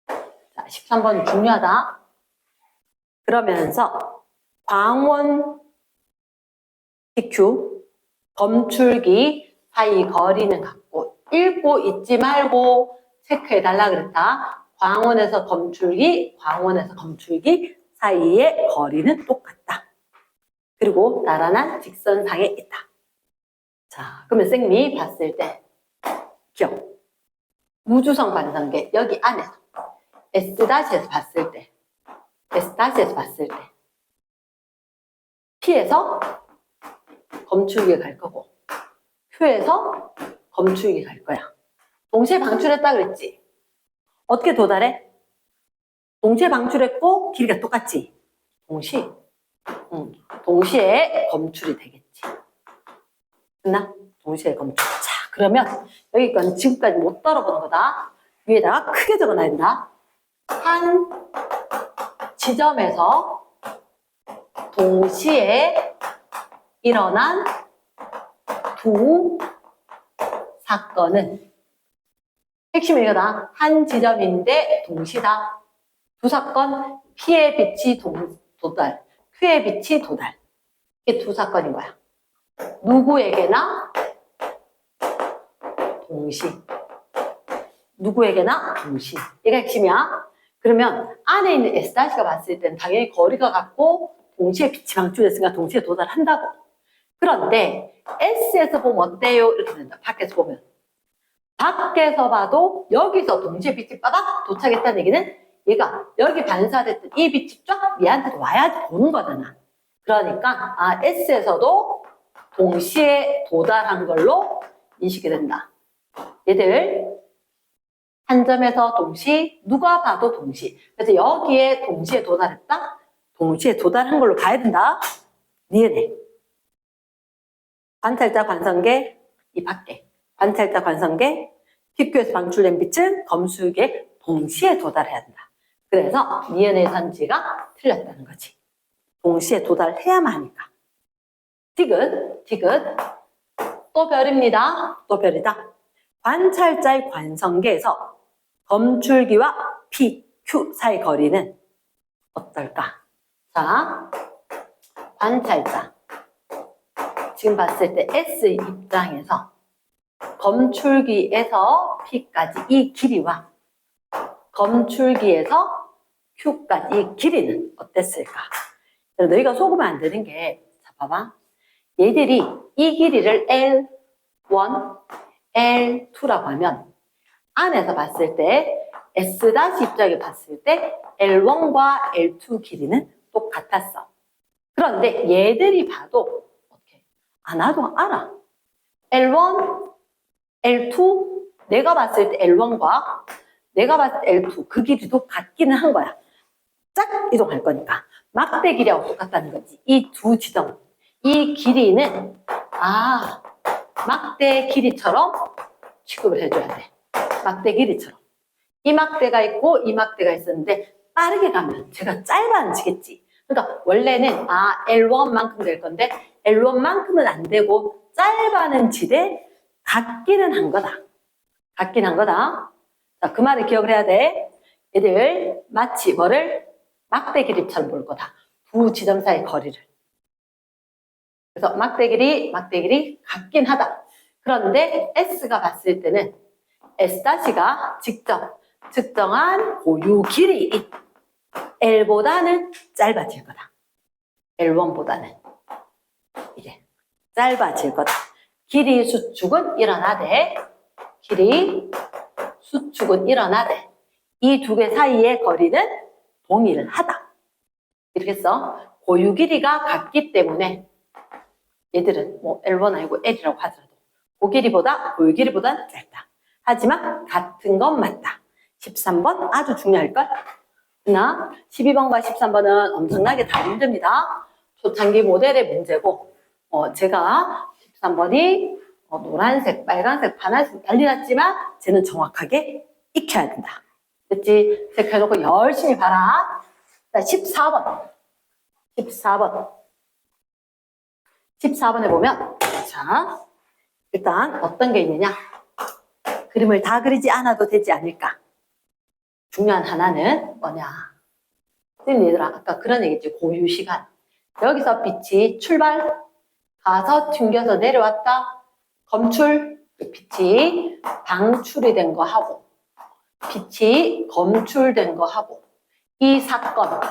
자, 13번 중요하다. 그러면서 광원 PQ, 검출기 사이 거리는 같고 읽고 잊지 말고 체크해 달라 그랬다. 광원에서 검출기 사이의 거리는 똑같다. 그리고 나란한 직선상에 있다. 자, 그러면 쌤이 봤을 때 기억. 우주선 관성계 여기 안에서 S-에서 봤을 때 P에서 검출기에 갈 거고 Q에서 검출기에 갈 거야. 동시에 방출했다 그랬지? 어떻게 도달해? 동시에 방출했고 길이가 똑같지? 동시에 검출이 되겠지. 됐나? 동시에 검출. 자, 그러면 여기 건 지금까지 못 떨어보는 거다. 위에다가 크게 적어놔야 된다. 한 지점에서 동시에 일어난 두 사건은 핵심은 이거다. 한 지점인데 동시다. 두 사건 P의 빛이 도달, Q의 빛이 도달. 이게 두 사건인 거야. 누구에게나 동시. 얘가 핵심이야. 그러면 안에 있는 S-가 봤을 때는 당연히 거리가 같고 동시에 빛이 방출됐으니까 동시에 도달한다고. 그런데 S에서 보면 어때요? 이렇게 된다. 밖에서 보면. 밖에서 봐도 여기서 동시에 빛이 빠닥 도착했다는 얘기는 얘가 여기 반사됐던 이 빛이 쫙 얘한테 와야 보는 거잖아. 그러니까 S에서도 동시에 도달한 걸로 인식이 된다. 얘들 한 점에서 동시, 누가 봐도 동시. 그래서 여기에 동시에 도달했다? 동시에 도달한 걸로 가야 된다. 니은에 관찰자 관성계 이 밖에 관찰자 관성계 PQ에서 방출된 빛은 검수계 동시에 도달해야 된다. 그래서 니은의 선지가 틀렸다는 거지. 동시에 도달해야만 하니까. 디귿, 또 별입니다. 또 별이다. 관찰자의 관성계에서 검출기와 P, Q 사이 거리는 어떨까? 자, 관찰자. 지금 봤을 때 S 입장에서 검출기에서 P까지 이 길이와 검출기에서 Q까지 이 길이는 어땠을까? 너희가 속으면 안 되는 게, 자, 봐봐. 얘들이 이 길이를 L1, L2라고 하면 안에서 봤을 때 S' 입장에 봤을 때 L1과 L2 길이는 똑같았어. 그런데 얘들이 봐도 어떻게? 나도 알아. L1, L2, 내가 봤을 때 L1과 내가 봤을 때 L2 그 길이도 같기는 한 거야. 쫙 이동할 거니까. 막대 길이하고 똑같다는 거지. 이 두 지점. 이 길이는 막대 길이처럼 취급을 해줘야 돼. 막대 길이처럼. 이 막대가 있고 이 막대가 있었는데 빠르게 가면 제가 짧아지겠지. 그러니까 원래는 L1만큼 될 건데 L1만큼은 안 되고 짧아는 지대 같기는 한 거다. 같긴 한 거다. 자, 그 말을 기억을 해야 돼. 얘들 마치 뭐를 막대 길이처럼 볼 거다. 두 지점 사이 거리를. 그래서 막대 길이 같긴 하다. 그런데 S가 봤을 때는 S''가 직접 측정한 고유 길이 L보다는 짧아질 거다. L1보다는 이게 짧아질 거다. 길이 수축은 일어나되 길이 수축은 일어나되 이 두 개 사이의 거리는 동일하다. 이렇게 써. 고유 길이가 같기 때문에 얘들은 뭐 L1 아니고 L이라고 하더라도 고유 길이보다 짧다. 하지만 같은 건 맞다. 13번 아주 중요할걸? 그러나 12번과 13번은 엄청나게 다른 문제입니다. 초창기 모델의 문제고 제가 13번이 노란색, 빨간색, 파란색 난리 났지만 쟤는 정확하게 익혀야 된다. 됐지? 체크해놓고 열심히 봐라. 자, 14번에 보면 자, 일단 어떤 게 있느냐? 그림을 다 그리지 않아도 되지 않을까? 중요한 하나는 뭐냐? 선생님 얘들아, 아까 그런 얘기했지. 고유 시간. 여기서 빛이 출발, 가서 튕겨서 내려왔다. 검출, 빛이 방출이 된 거 하고 빛이 검출된 거 하고 이 사건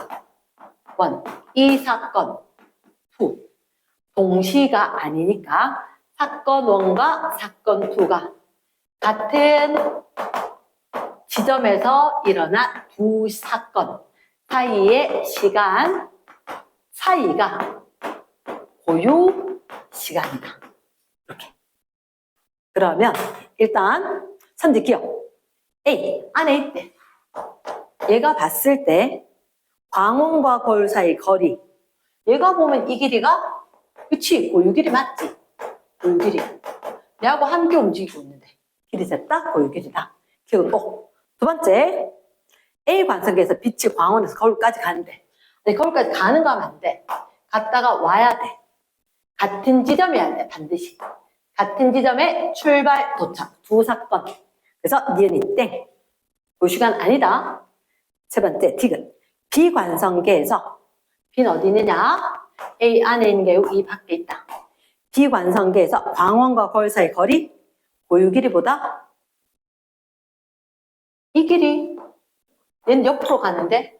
1, 이 사건 2 동시가 아니니까 사건 1과 사건 2가 같은 지점에서 일어난 두 사건 사이의 시간 사이가 고유 시간이다. 이렇게. 그러면 일단 선지 기억. A 안에 있대. 얘가 봤을 때 광원과 거울 사이 거리. 얘가 보면 이 길이가 그치 고유 길이 맞지? 고유 길이. 얘하고 함께 움직이고 있는데 길이 쟀다 고유 길이다. 기억고. 두 번째 A 관성계에서 빛이 광원에서 거울까지 가는데 거울까지 가는 거 하면 안 돼. 갔다가 와야 돼. 같은 지점이어야 돼. 반드시. 같은 지점에 출발 도착 두 사건. 그래서 니은이 땡. 그 시간 아니다. 세 번째 디귿. 비관성계에서 B는 어디 있느냐? A 안에 있는 게 이 밖에 있다. 비관성계에서 광원과 거울 사이 거리 고유 길이보다 이 길이 얘는 옆으로 가는데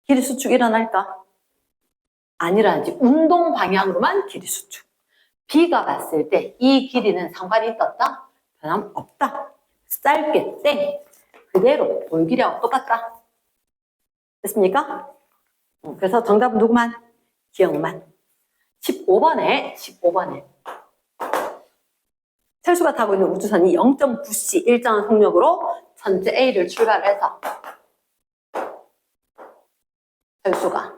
길이 수축 일어날까? 안 일어나지. 운동 방향으로만 길이 수축. B가 봤을 때 이 길이는 상관이 있었다? 변함 없다. 짧게 땡. 그대로 고유 길이하고 똑같다. 됐습니까? 그래서 정답은 누구만? 기억만. 15번에 철수가 타고 있는 우주선이 0.9c 일정한 속력으로 전체 A를 출발해서 철수가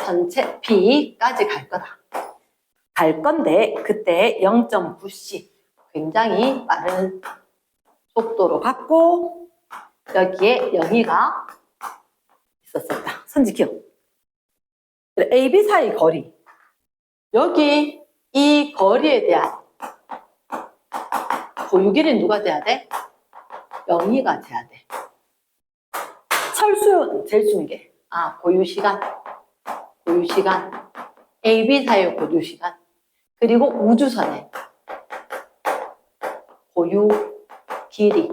전체 B까지 갈 거다. 갈 건데 그때 0.9c 굉장히 빠른 속도로 갔고 여기에 영희가 있었었다. 선지 기억. AB 사이 거리. 여기 이 거리에 대한 고유 길이는 누가 돼야 돼? 영희가 돼야 돼. 철수 제일 쉬운 게 고유 시간. AB 사이의 고유 시간. 그리고 우주선의 고유 길이.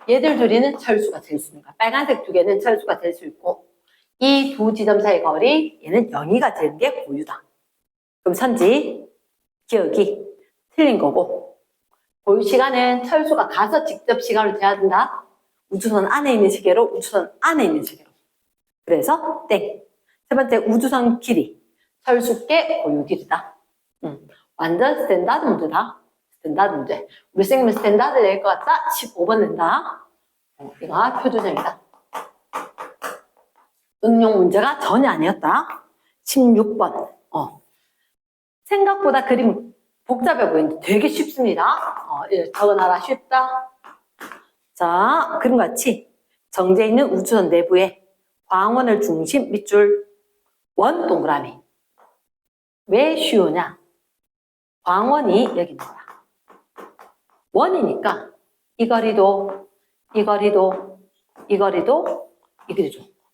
얘들 둘이는 철수가 될 수 있는 거야. 빨간색 두 개는 철수가 될 수 있고 이 두 지점 사이 거리 얘는 영희가 되는 게 고유다. 그럼 선지 기억이 틀린 거고 고유 시간은 철수가 가서 직접 시간을 재야 된다. 우주선 안에 있는 시계로 우주선 안에 있는 시계로. 그래서 땡. 세 번째 우주선 길이. 철수께 고유 길이다. 완전 스탠다드 문제다. 스탠다드 문제. 우리 쌤은 스탠다드 낼 것 같다. 15번 낸다. 이거 표준형이다. 응용 문제가 전혀 아니었다. 16번. 생각보다 그림 복잡해 보이는데 되게 쉽습니다. 적어놔라. 쉽다. 자, 그림 같이 정제 있는 우주선 내부에 광원을 중심 밑줄 원 동그라미. 왜 쉬우냐? 광원이 여기 있는 거야. 원이니까 이 거리도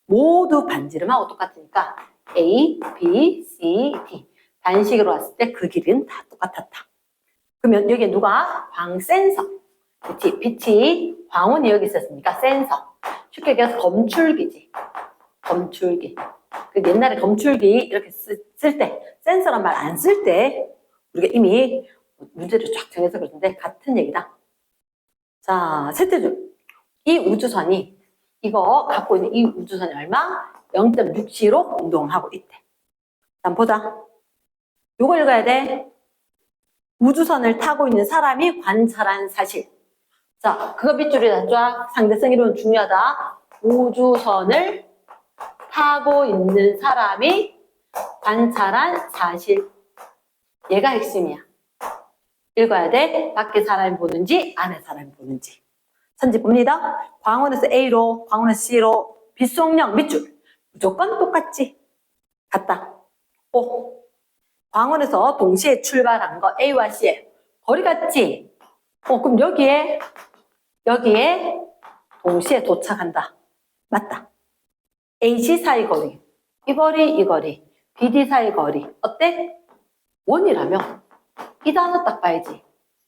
모두 반지름하고 똑같으니까 A, B, C, D. 단식으로 왔을 때 그 길이는 다 똑같았다. 그러면 여기에 누가? 광센서. 빛이 광원이 여기 있었으니까 센서. 쉽게 얘기해서 검출기지. 검출기. 그 옛날에 검출기 이렇게 쓸 때 센서란 말 안 쓸 때 우리가 이미 문제를 쫙 정해서 그러는데 같은 얘기다. 자, 셋째 줄. 이 우주선이 이거 갖고 있는 이 우주선이 얼마? 0.6C로 운동하고 있대. 한번 보자. 요거 읽어야 돼. 우주선을 타고 있는 사람이 관찰한 사실. 자, 그거 밑줄이 놨죠? 상대성 이론 중요하다. 우주선을 타고 있는 사람이 관찰한 사실. 얘가 핵심이야. 읽어야 돼. 밖에 사람이 보는지 안에 사람이 보는지. 선지 봅니다. 광원에서 A로, 광원에서 C로 빛속력 밑줄. 무조건 똑같지. 같다. O. 광원에서 동시에 출발한 거 A와 C의 거리 같지? 그럼 여기에 동시에 도착한다. 맞다. AC 사이 거리. 이 거리. BD 사이 거리. 어때? 원이라면 이 단어 딱 봐야지.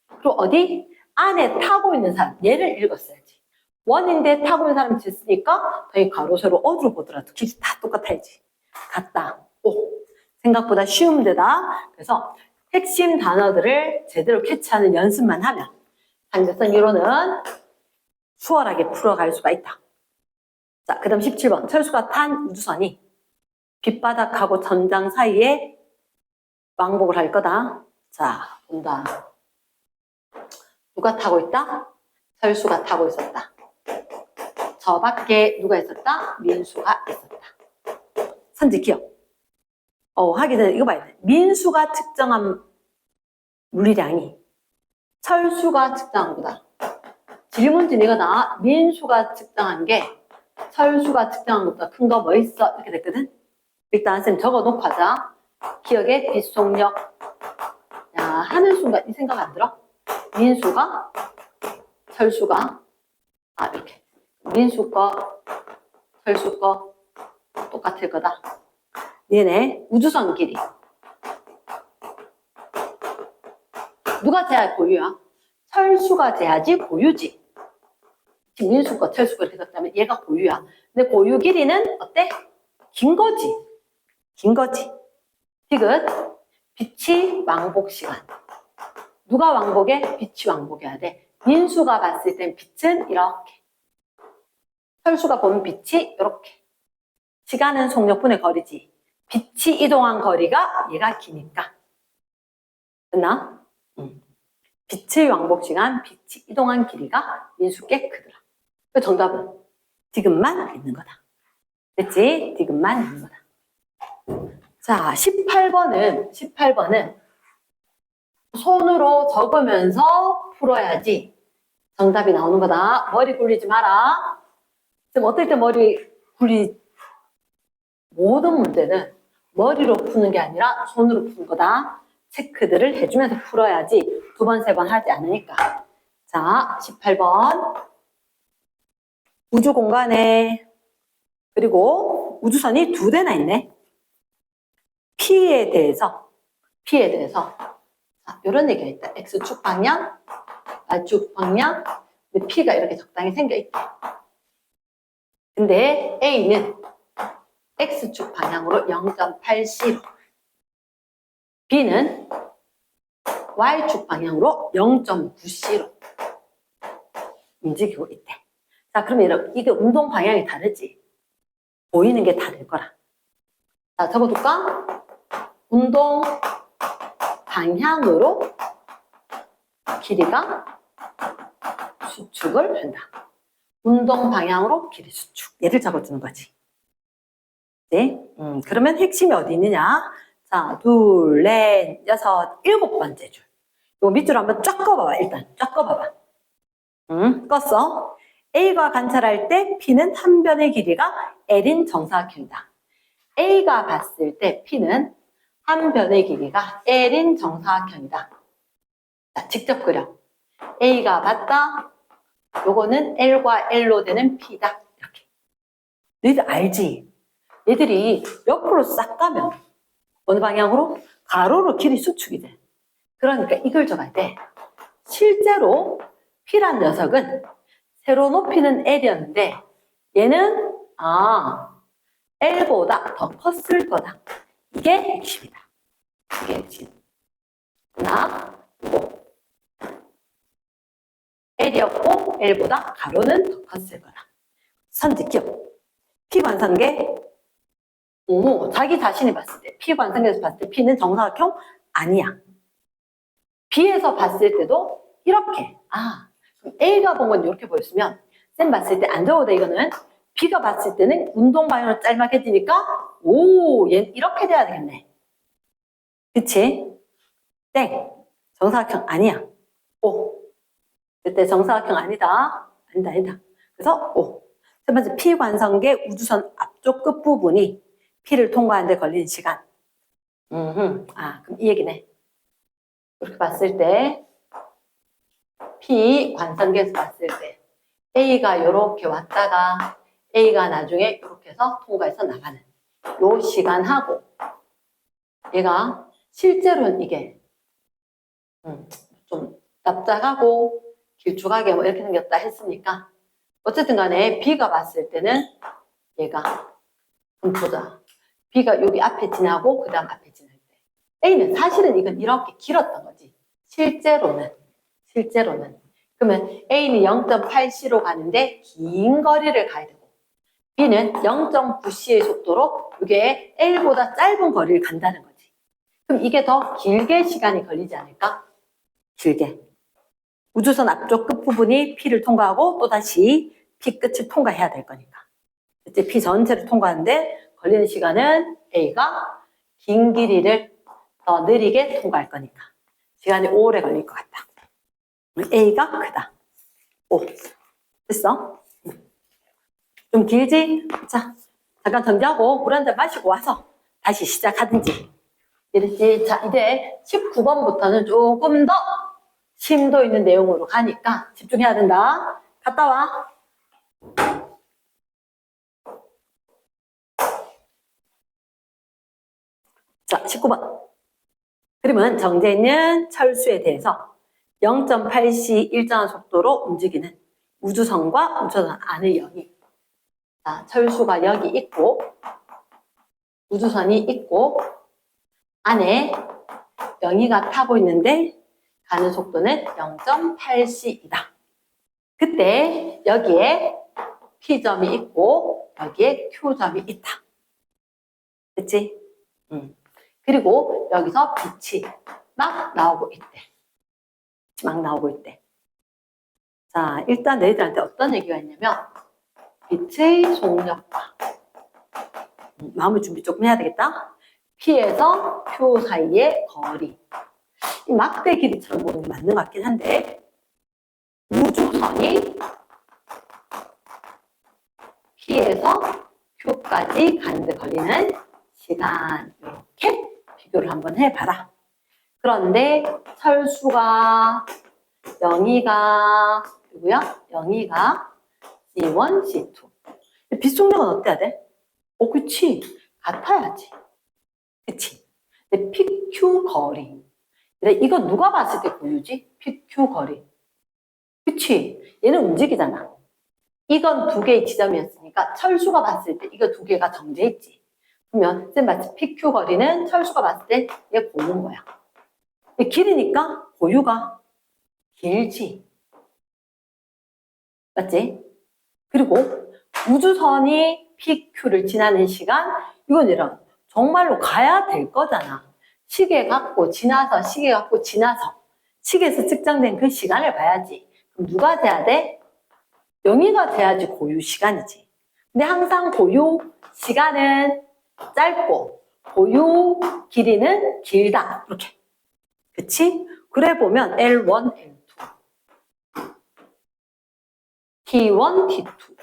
그리고 어디? 안에 타고 있는 사람. 얘를 읽었어야지. 원인데 타고 있는 사람이 됐으니까 당연히 가로 세로 어디로 보더라도 길이 다 똑같아야지. 같다. 오. 생각보다 쉬운 문제다. 그래서 핵심 단어들을 제대로 캐치하는 연습만 하면 상대성 이론은 수월하게 풀어갈 수가 있다. 자, 그 다음 17번. 철수가 탄 우주선이 빗바닥하고 천장 사이에 왕복을 할 거다. 자, 본다. 누가 타고 있다? 철수가 타고 있었다. 저 밖에 누가 있었다? 민수가 있었다. 선지 기억. 하기 전에 이거 봐야 돼. 민수가 측정한 물리량이 철수가 측정한 거다. 질문지 이거다. 민수가 측정한 게 철수가 측정한 것보다 큰 거 뭐 있어? 이렇게 됐거든. 일단 선생님 적어놓고 하자. 기억에 빛속력. 야, 하는 순간 이 생각 안 들어? 민수가 철수가 이렇게 민수 거 철수 거 똑같을 거다. 얘네 우주선 길이 누가 재야 고유야? 철수가 재야지 고유지. 지금 민수 거 철수 거 이렇게 썼다면 얘가 고유야. 근데 고유 길이는 어때? 긴 거지. 디귿 빛이 왕복 시간. 누가 왕복해? 빛이 왕복해야 돼. 민수가 봤을 땐 빛은 이렇게. 철수가 보면 빛이 이렇게. 시간은 속력분의 거리지. 빛이 이동한 거리가 얘가 기니까. 됐나? 빛의 왕복 시간, 빛이 이동한 길이가 민수께 크더라. 그 정답은 디귿만 있는 거다. 됐지? 디귿만 있는 거다. 자, 18번은 손으로 적으면서 풀어야지 정답이 나오는 거다. 머리 굴리지 마라. 지금 어떨 때 머리 굴리 모든 문제는 머리로 푸는 게 아니라 손으로 푸는 거다. 체크들을 해주면서 풀어야지 두 번, 세 번 하지 않으니까. 자, 18번. 우주 공간에 그리고 우주선이 두 대나 있네. P에 대해서 자, 이런 얘기가 있다. X축 방향, Y축 방향. 근데 P가 이렇게 적당히 생겨 있대. 근데 A는 X축 방향으로 0.8cm, B는 Y축 방향으로 0.9cm 움직이고 있대. 자, 그러면 이게 운동 방향이 다르지. 보이는 게 다를 거라. 자, 적어둘까? 운동 방향으로 길이가 수축을 한다. 운동 방향으로 길이 수축. 얘를 적어주는 거지. 네? 그러면 핵심이 어디 있느냐? 자, 둘, 넷, 여섯, 일곱 번째 줄. 요 밑줄 한번 쫙 꺼봐봐. 일단 쫙 꺼봐봐. 껐어. A가 관찰할 때 P는 한 변의 길이가 L인 정사각형이다. A가 봤을 때 P는 한 변의 길이가 L인 정사각형이다. 자, 직접 그려. A가 봤다. 요거는 L과 L로 되는 P다. 이렇게. 너희들 알지? 얘들이 옆으로 싹 가면 어느 방향으로? 가로로 길이 수축이 돼. 그러니까 이걸 적어야 돼. 실제로 P란 녀석은 세로 높이는 L이었는데 얘는 L보다 더 컸을 거다. 이게 핵심이다. 이게 핵심. 하나, 이거. L이었고 L보다 가로는 더 컸을 거다. 선짓기업. P관상계. 자기 자신이 봤을 때, P관상계에서 봤을 때 P는 정사각형 아니야. B에서 봤을 때도 이렇게. A가 본 건 이렇게 보였으면 쌤 봤을 때 안 적어도 돼. 이거는 B가 봤을 때는 운동 방향으로 짤막해지니까 얘 이렇게 돼야 되겠네. 그치? 땡. 정사각형 아니야. 그때 정사각형 아니다. 아니다. 그래서 세 번째, P관성계 우주선 앞쪽 끝부분이 P를 통과하는 데 걸리는 시간. 그럼 이 얘기네. 이렇게 봤을 때 P관성계에서 봤을 때 A가 이렇게 왔다가 A가 나중에 이렇게 해서 통과해서 나가는 요 시간하고 얘가 실제로는 이게 좀 납작하고 길쭉하게 뭐 이렇게 생겼다 했으니까 어쨌든 간에 B가 봤을 때는 얘가 보자. B가 여기 앞에 지나고 그 다음 앞에 지날 때 A는 사실은 이건 이렇게 길었던 거지. 실제로는 그러면 A는 0.8c로 가는데 긴 거리를 가야 되고 B는 0.9c의 속도로 이게 L보다 짧은 거리를 간다는 거지. 그럼 이게 더 길게 시간이 걸리지 않을까? 길게. 우주선 앞쪽 끝부분이 P를 통과하고 또다시 P 끝을 통과해야 될 거니까. 이제 P 전체를 통과하는데 걸리는 시간은 A가 긴 길이를 더 느리게 통과할 거니까. 시간이 오래 걸릴 것 같다. A가 크다. 됐어? 좀 길지? 자, 잠깐 정지하고 물 한 잔 마시고 와서 다시 시작하든지. 자, 이제 19번부터는 조금 더 심도 있는 내용으로 가니까 집중해야 된다. 갔다 와. 자, 19번. 그러면 정제 있는 철수에 대해서 0.8c 일정한 속도로 움직이는 우주선과 우주선 안의 영이. 자, 철수가 여기 있고 우주선이 있고 안에 영희가 타고 있는데 가는 속도는 0.8c이다. 그때 여기에 P점이 있고 여기에 Q점이 있다. 그치? 그리고 여기서 빛이 막 나오고 있대. 자, 일단 너희들한테 어떤 얘기가 있냐면 빛의 속력과 마음의 준비 조금 해야 되겠다. P에서 Q 사이의 거리. 이 막대 길이처럼 보는 게 맞는 것 같긴 한데 우주선이 P에서 Q까지 가는데 걸리는 시간 이렇게 비교를 한번 해봐라. 그런데 철수가 영희가 누구야? 영희가 C1, C2. 빛속력은 어때야 돼? 그치. 같아야지. 그치. 근데 PQ 거리. 이거 누가 봤을 때 고유지? PQ 거리. 그치. 얘는 움직이잖아. 이건 두 개의 지점이었으니까 철수가 봤을 때 이거 두 개가 정제했지. 그러면 쌤 마치 PQ 거리는 철수가 봤을 때 얘 고유인 거야. 길이니까 고유가 길지. 맞지? 그리고 우주선이 PQ를 지나는 시간, 이건 이런 정말로 가야 될 거잖아. 시계 갖고 지나서 시계에서 측정된 그 시간을 봐야지. 그럼 누가 돼야 돼? 영희가 돼야지 고유 시간이지. 근데 항상 고유 시간은 짧고 고유 길이는 길다. 이렇게. 그치? 그래 보면 L1, L2, T1, T2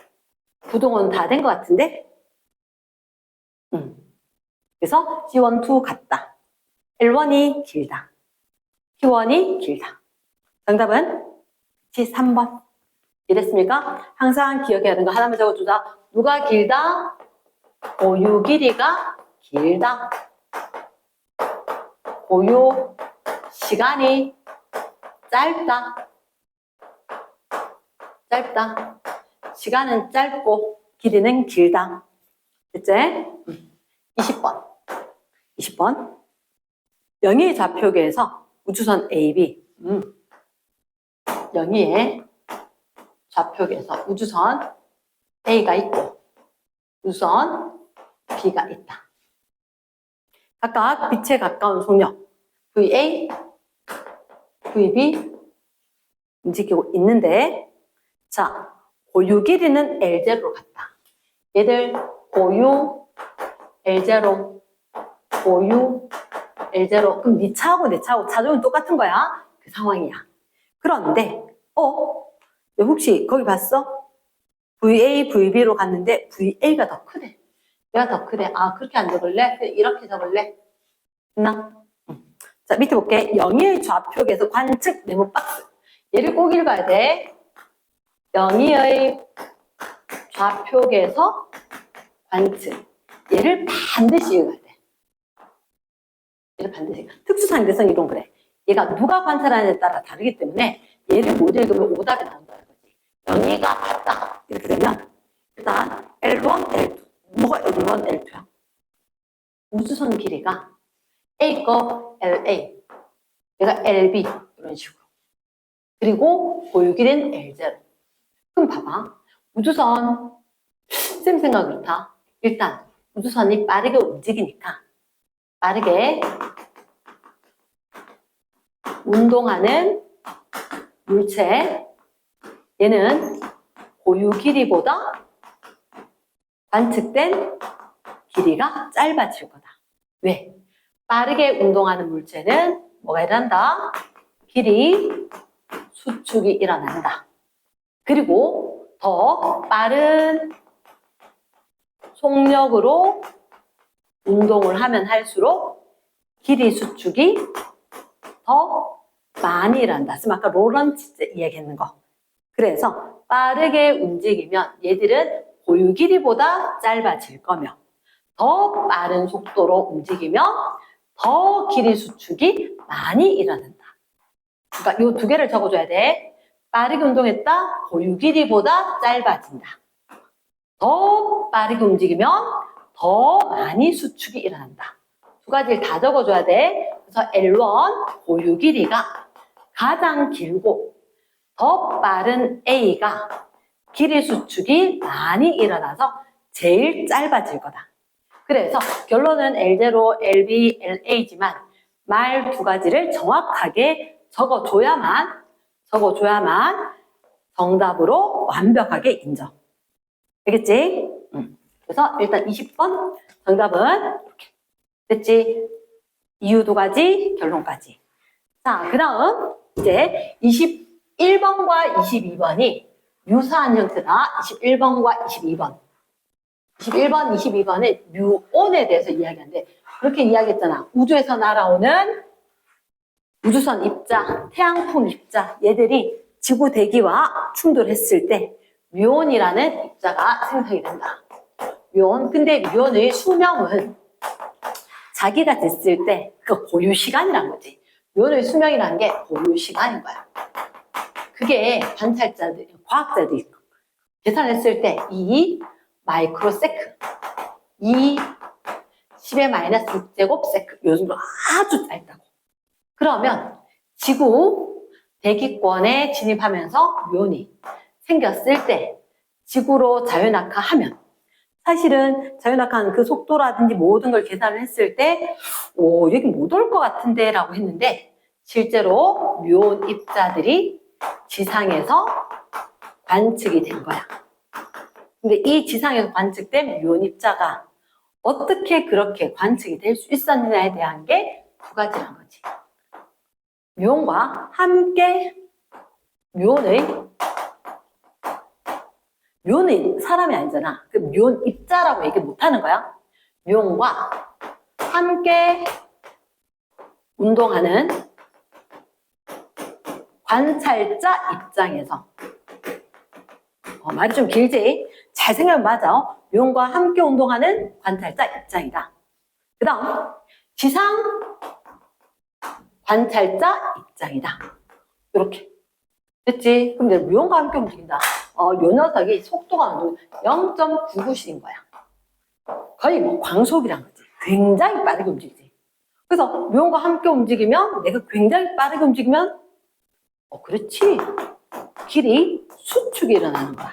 부동은 다 된 것 같은데? 그래서 G1, 2 같다. L1이 길다. T1이 길다. 정답은 G3번. 이랬습니까? 항상 기억해야 하는 거 하나만 적어주자. 누가 길다? 고유 길이가 길다. 고유 시간이 짧다. 짧다. 시간은 짧고 길이는 길다. 됐지? 20번. 20번. 영희의 좌표계에서 우주선 AB. 영희의 좌표계에서 우주선 A가 있고 우주선 B가 있다. 각각 빛에 가까운 속력 VA, VB 움직이고 있는데, 자, 고유 길이는 L0로 갔다. 얘들 고유 L0, 고유 L0. 그럼 네 차하고 내 차하고 차종은 똑같은 거야. 그 상황이야. 그런데 너 혹시 거기 봤어? VA, VB로 갔는데 VA가 더 크대. 얘가 더 크대. 아, 그렇게 안 적을래? 이렇게 적을래? 됐나? 자, 밑에 볼게. 영희의 좌표계에서 관측 네모 박스. 얘를 꼭 읽어야 돼. 영희의 좌표계에서 관측. 얘를 반드시 읽어야 돼. 얘를 반드시. 특수상대성 이론 그래. 얘가 누가 관찰하느냐에 따라 다르기 때문에 얘를 못 읽으면 오답이 나온다는 거지. 영희가 봤다. 이렇게 되면 일단 L1, L2. 뭐가 L1, L2야? 우주선 길이가 A 거 LA, 얘가 LB 이런 식으로. 그리고 고유 길이는 L0. 그럼 봐봐. 우주선 쌤 생각 그렇다. 일단 우주선이 빠르게 움직이니까 빠르게 운동하는 물체, 얘는 고유 길이보다 관측된 길이가 짧아질 거다. 왜? 빠르게 운동하는 물체는 뭐가 일어난다? 길이 수축이 일어난다. 그리고 더 빠른 속력으로 운동을 하면 할수록 길이 수축이 더 많이 일어난다. 지금 아까 로런츠 이야기했는 거. 그래서 빠르게 움직이면 얘들은 고유 길이보다 짧아질 거며, 더 빠른 속도로 움직이면 더 길이 수축이 많이 일어난다. 그러니까 이 두 개를 적어줘야 돼. 빠르게 운동했다. 고유 길이보다 짧아진다. 더 빠르게 움직이면 더 많이 수축이 일어난다. 두 가지를 다 적어줘야 돼. 그래서 L1 고유 길이가 가장 길고 더 빠른 A가 길이 수축이 많이 일어나서 제일 짧아질 거다. 그래서 결론은 L0, LB, LA지만 말 두 가지를 정확하게 적어줘야만 정답으로 완벽하게 인정. 알겠지? 그래서 일단 20번 정답은 이렇게 됐지? 이유 두 가지, 결론까지. 자, 그 다음 이제 21번과 22번이 유사한 형태다. 21번과 22번. 21번, 22번은 뮤온에 대해서 이야기하는데 그렇게 이야기했잖아. 우주에서 날아오는 우주선 입자, 태양풍 입자 얘들이 지구 대기와 충돌했을 때 뮤온이라는 입자가 생성이 된다. 뮤온. 근데 뮤온의 수명은 자기가 됐을 때 그 고유 시간이란 거지. 뮤온의 수명이라는 게 고유 시간인 거야. 그게 관찰자들, 과학자들이 계산했을 때 2 마이크로세컨드, 2 10의 마이너스 6제곱세컨드, 요 정도 아주 짧다고. 그러면 지구 대기권에 진입하면서 뮤온이 생겼을 때 지구로 자유낙하하면 사실은 자유낙하하는 그 속도라든지 모든 걸 계산을 했을 때 여기 못 올 것 같은데 라고 했는데 실제로 뮤온 입자들이 지상에서 관측이 된 거야. 근데 이 지상에서 관측된 뮤온 입자가 어떻게 그렇게 관측이 될 수 있었느냐에 대한 게 두 가지란 거지. 뮤온과 함께 뮤온의 사람이 아니잖아. 그 뮤온 입자라고 얘기 못 하는 거야. 뮤온과 함께 운동하는 관찰자 입장에서 말이 좀 길지? 잘 생각하면 맞아. 뮤온과 함께 운동하는 관찰자 입장이다. 그 다음 지상 관찰자 입장이다. 이렇게 됐지? 그럼 이제 뮤온과 함께 움직인다. 요 녀석이 속도가 0.99c인 거야. 거의 뭐 광속이란 거지. 굉장히 빠르게 움직이지. 그래서 뮤온과 함께 움직이면 내가 굉장히 빠르게 움직이면 그렇지. 길이 수축이 일어나는 거야.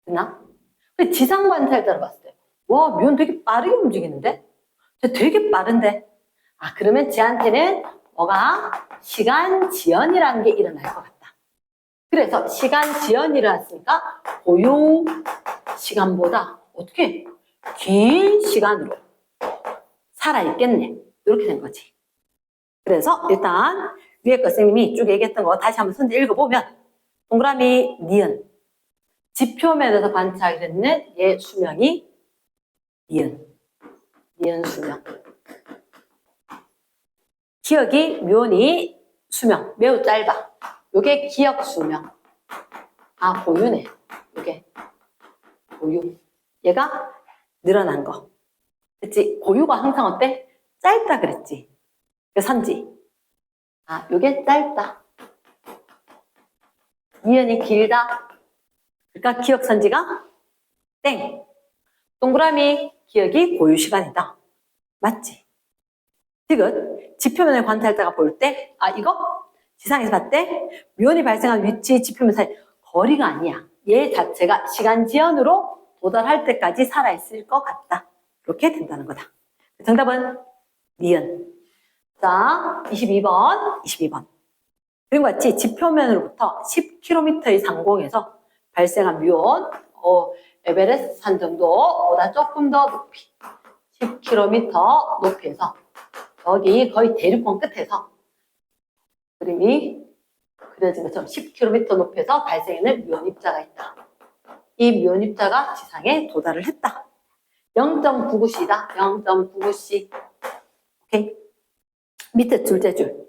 됐나? 근데 지상 관찰자로 봤을 때 와, 뮤온 되게 빠르게 움직이는데? 쟤 되게 빠른데? 그러면 쟤한테는 뭐가 시간 지연이라는 게 일어날 것 같다. 그래서 시간 지연이 일어났으니까 고유 시간보다 어떻게 긴 시간으로 살아있겠네. 이렇게 된 거지. 그래서 일단 위에 거 선생님이 쭉 얘기했던 거 다시 한번 선제 읽어보면 동그라미 니은 지표면에서 관찰되는 얘 수명이 니은 수명. 기억이 뮤온이 수명 매우 짧아. 요게 기억 수명. 고유네. 요게 고유. 얘가 늘어난 거. 그치? 고유가 항상 어때? 짧다 그랬지. 그 선지. 요게 짧다. 니은이 길다. 그러니까 기억 선지가 땡. 동그라미 기억이 고유 시간이다. 맞지? 지금 지표면의 관찰자가 볼 때 이거 지상에서 봤을 때 뮤온이 발생한 위치 지표면 사이 거리가 아니야. 얘 자체가 시간 지연으로 도달할 때까지 살아있을 것 같다. 이렇게 된다는 거다. 정답은 니은. 자, 22번. 그리고 같이 지표면으로부터 10km의 상공에서 발생한 뮤온, 에베레스트 산 정도보다 조금 더 높이, 10km 높이에서 여기 거의 대륙권 끝에서 그림이 그려진 것처럼 10km 높이에서 발생하는 뮤온 입자가 있다. 이 뮤온 입자가 지상에 도달을 했다. 0.99c다. 0.99c. 오케이. 밑에 둘째 줄.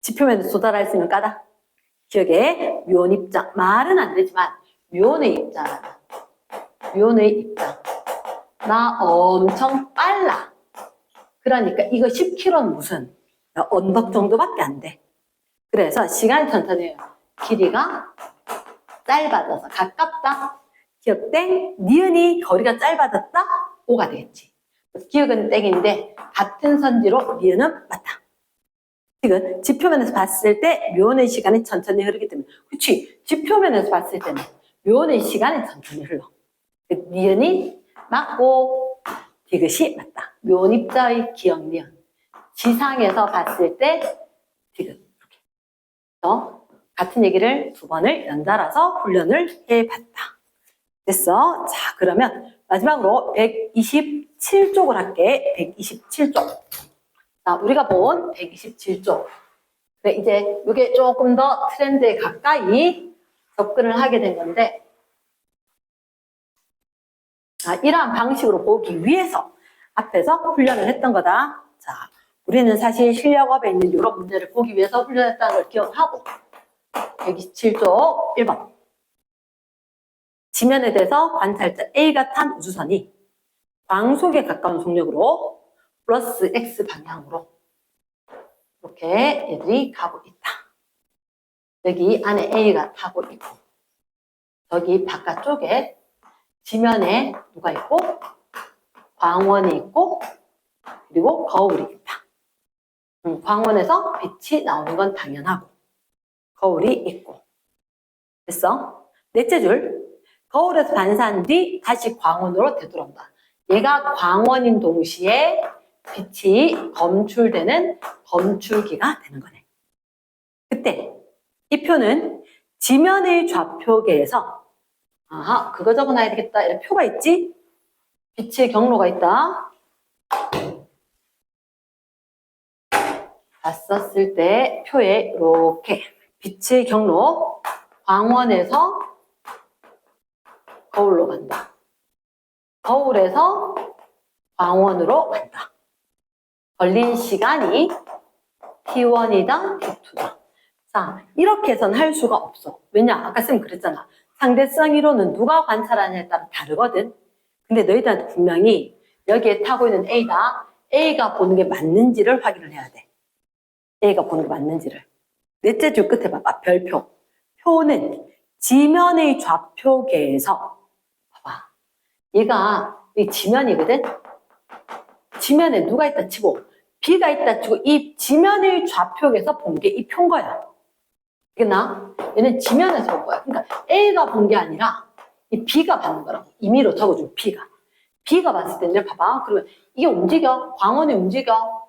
지표면에 도달할 수 있는 까다. 기억에 뮤온 입자. 말은 안 되지만 뮤온의 입자라다. 뮤온의 입자. 나 엄청 빨라. 그러니까 이거 10km는 무슨 언덕 정도밖에 안 돼. 그래서 시간이 천천히 해요. 길이가 짧아져서 가깝다. 기억 땡. 니은이 거리가 짧아졌다. O가 되겠지. 기억은 땡인데 같은 선지로 니은은 맞다. 지금 지표면에서 봤을 때 뮤온의 시간이 천천히 흐르기 때문에 그렇지. 지표면에서 봤을 때는 뮤온의 시간이 천천히 흘러. 니은이 맞고 디귿이 맞다. 뮤온 입자의 기억 니은. 지상에서 봤을 때 디귿. 같은 얘기를 두 번을 연달아서 훈련을 해봤다. 됐어? 자, 그러면 마지막으로 127쪽을 할게. 127쪽. 자, 우리가 본 127쪽. 그래, 이제 이게 조금 더 트렌드에 가까이 접근을 하게 된 건데 이러한 방식으로 보기 위해서 앞에서 훈련을 했던 거다. 자, 우리는 사실 실력업에 있는 이런 문제를 보기 위해서 훈련했다는 걸 기억하고 127쪽 1번 지면에 대해서 관찰자 A가 탄 우주선이 광속에 가까운 속력으로 플러스 X 방향으로 이렇게 애들이 가고 있다. 여기 안에 A가 타고 있고 저기 바깥쪽에 지면에 누가 있고 광원이 있고 그리고 거울이 있다. 광원에서 빛이 나오는 건 당연하고 거울이 있고 됐어? 넷째 줄 거울에서 반사한 뒤 다시 광원으로 되돌아온다. 얘가 광원인 동시에 빛이 검출되는 검출기가 되는 거네. 그때 이 표는 지면의 좌표계에서 그거 적어놔야 되겠다. 이런 표가 있지? 빛의 경로가 있다. 봤었을 때 표에 이렇게 빛의 경로 광원에서 거울로 간다. 거울에서 광원으로 간다. 걸린 시간이 T1이다, T2다. 자, 이렇게 해서는 할 수가 없어. 왜냐? 아까 쌤 그랬잖아. 상대성 이론은 누가 관찰하냐에 따라 다르거든. 근데 너희들한테 분명히 여기에 타고 있는 A다. A가 보는 게 맞는지를 확인을 해야 돼. A가 보는 게 맞는지를. 넷째 줄 끝에 봐봐. 별표. 표는 지면의 좌표계에서 봐봐. 얘가 이 지면이거든. 지면에 누가 있다 치고 B가 있다 치고 이 지면의 좌표계에서 본 게 이 표인 거야. 이겠나? 얘는 지면에서 본 거야. 그러니까 A가 본 게 아니라 이 B가 봤는 거라고. 임의로 적어준 B가. B가 봤을 때 이제 봐봐. 그러면 이게 움직여. 광원이 움직여.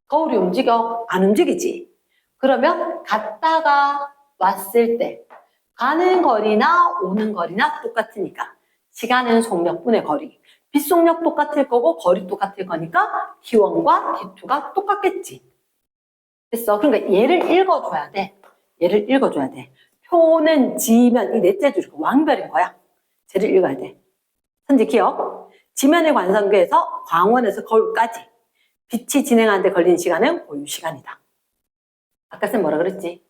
거울이 움직여. 안 움직이지. 그러면 갔다가 왔을 때 가는 거리나 오는 거리나 똑같으니까 시간은 속력분의 거리. 빛 속력 똑같을 거고 거리 똑같을 거니까 T1과 T2가 똑같겠지. 됐어. 그러니까 얘를 읽어줘야 돼. 얘를 읽어줘야 돼. 표는 지면, 이 넷째 줄 왕별인 거야. 쟤를 읽어야 돼. 현재 기억. 지면의 관성계에서 광원에서 거울까지 빛이 진행하는데 걸리는 시간은 고유시간이다. 아까 쌤 뭐라 그랬지?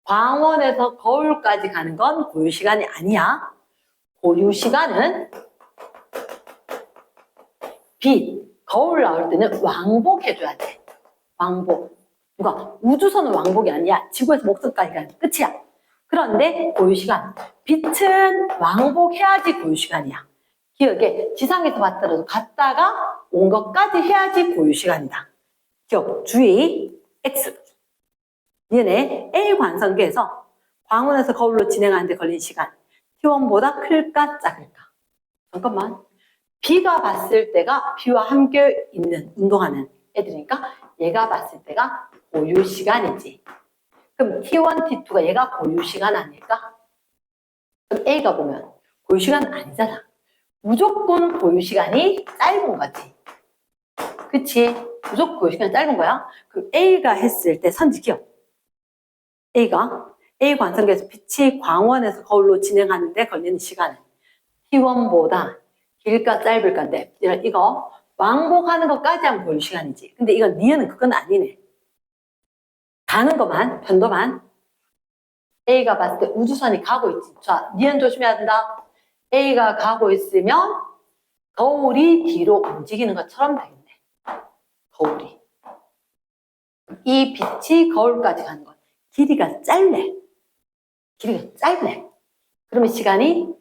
광원에서 거울까지 가는 건 고유시간이 아니야. 고유시간은 빛, 거울 나올 때는 왕복해줘야 돼. 왕복. 누가? 우주선은 왕복이 아니야. 지구에서 목성까지 가는 끝이야. 그런데 고유시간. 빛은 왕복해야지 고유시간이야. 기억에 지상에서 봤더라도 갔다가 온 것까지 해야지 고유시간이다. 기억, 주의, X. 얘네 A 관성계에서 광원에서 거울로 진행하는데 걸린 시간 T1보다 클까 작을까? 잠깐만. B가 봤을 때가 B와 함께 있는 운동하는 애들이니까 얘가 봤을 때가 고유시간이지. 그럼 T1, T2가 얘가 고유시간 아닐까? 그럼 A가 보면 고유시간 아니잖아. 무조건 고유시간이 짧은 거지. 그치? 무조건 고유시간이 짧은 거야. 그럼 A가 했을 때 선지 기억. A가 A 관성계에서 빛이 광원에서 거울로 진행하는데 걸리는 시간은 T1보다 길까 짧을까인데 이거 왕복하는 것까지 하면 고유시간이지. 근데 이건 니은은 그건 아니네. 가는 것만, 편도만. A가 봤을 때 우주선이 가고 있지. 자, 니은 조심해야 된다. A가 가고 있으면 거울이 뒤로 움직이는 것처럼 되겠네. 거울이. 이 빛이 거울까지 가는 것. 길이가 짧네. 길이가 짧네. 그러면 시간이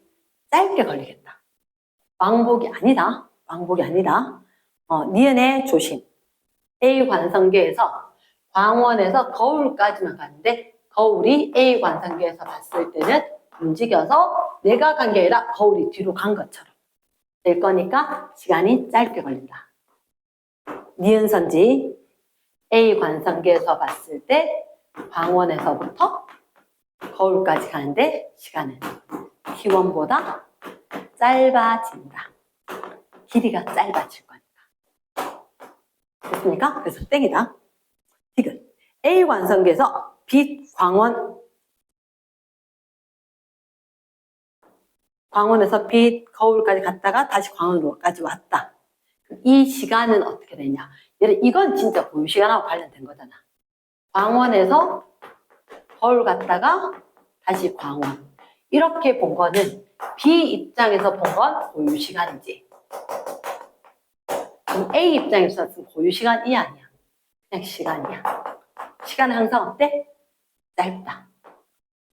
짧게 걸리겠다. 왕복이 아니다. 왕복이 아니다. 니은의 조심. A 관성계에서 광원에서 거울까지만 가는데 거울이 A 관성계에서 봤을 때는 움직여서 내가 간 게 아니라 거울이 뒤로 간 것처럼 될 거니까 시간이 짧게 걸린다. 니은 선지 A 관성계에서 봤을 때 광원에서부터 거울까지 가는데 시간은 T1보다 짧아진다. 길이가 짧아질 거니까. 됐습니까? 그래서 땡이다. 디귿. A 관성계에서 빛, 광원, 광원에서 빛, 거울까지 갔다가 다시 광원으로까지 왔다. 이 시간은 어떻게 되냐? 이건 진짜 고유 시간하고 관련된 거잖아. 광원에서 거울 갔다가 다시 광원. 이렇게 본 거는 B 입장에서 본 건 고유 시간이지. 그럼 A 입장에서 고유 시간이 아니야. 그냥 시간이야. 시간은 항상 어때? 짧다.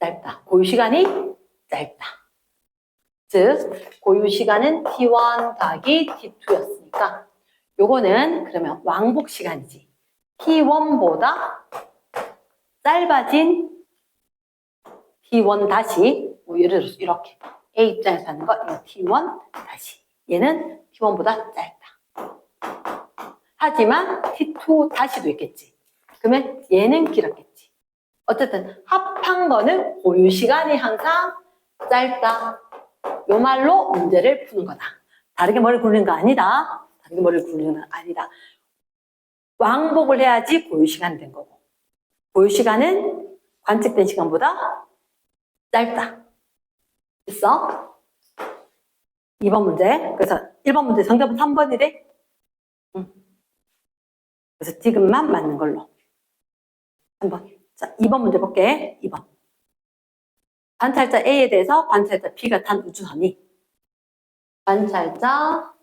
짧다. 고유 시간이 짧다. 즉, 고유 시간은 T1 더하기 T2였으니까 요거는 그러면 왕복 시간이지. T1보다 짧아진 T1 다시 뭐 예를 들어서 이렇게 A 입장에서 하는 거 이거 T1 다시 얘는 T1보다 짧다. 하지만 T2 다시도 있겠지. 그러면 얘는 길었겠지. 어쨌든 합한 거는 고유 시간이 항상 짧다. 요 말로 문제를 푸는 거다. 다르게 머리 굴리는 거 아니다. 다르게 머리 굴리는 건 아니다. 왕복을 해야지 고유 시간 된 거고. 고유 시간은 관측된 시간보다 짧다. 됐어? 2번 문제. 그래서 1번 문제 정답은 3번이래. 그래서 디귿만 맞는 걸로. 3번. 자, 2번 문제 볼게. 2번. 관찰자 A에 대해서 관찰자 B가 탄 우주선이 관찰자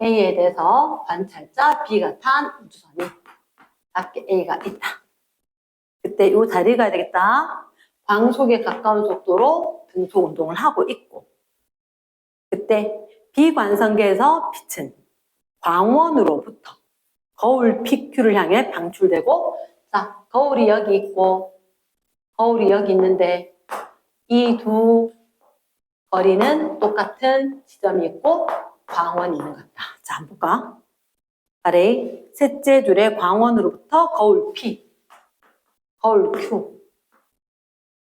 A에 대해서 관찰자 B가 탄 우주선이 밖에 A가 있다. 그때 이 자리에 가야 되겠다. 광속에 가까운 속도로 등속 운동을 하고 있고 그때 비관성계에서 빛은 광원으로부터 거울 PQ를 향해 방출되고 자, 거울이 여기 있고 거울이 여기 있는데 이 두 거리는 똑같은 지점이 있고 광원이 있는 것 같다. 자, 한번 볼까? 아래 셋째 줄의 광원으로부터 거울 P, 거울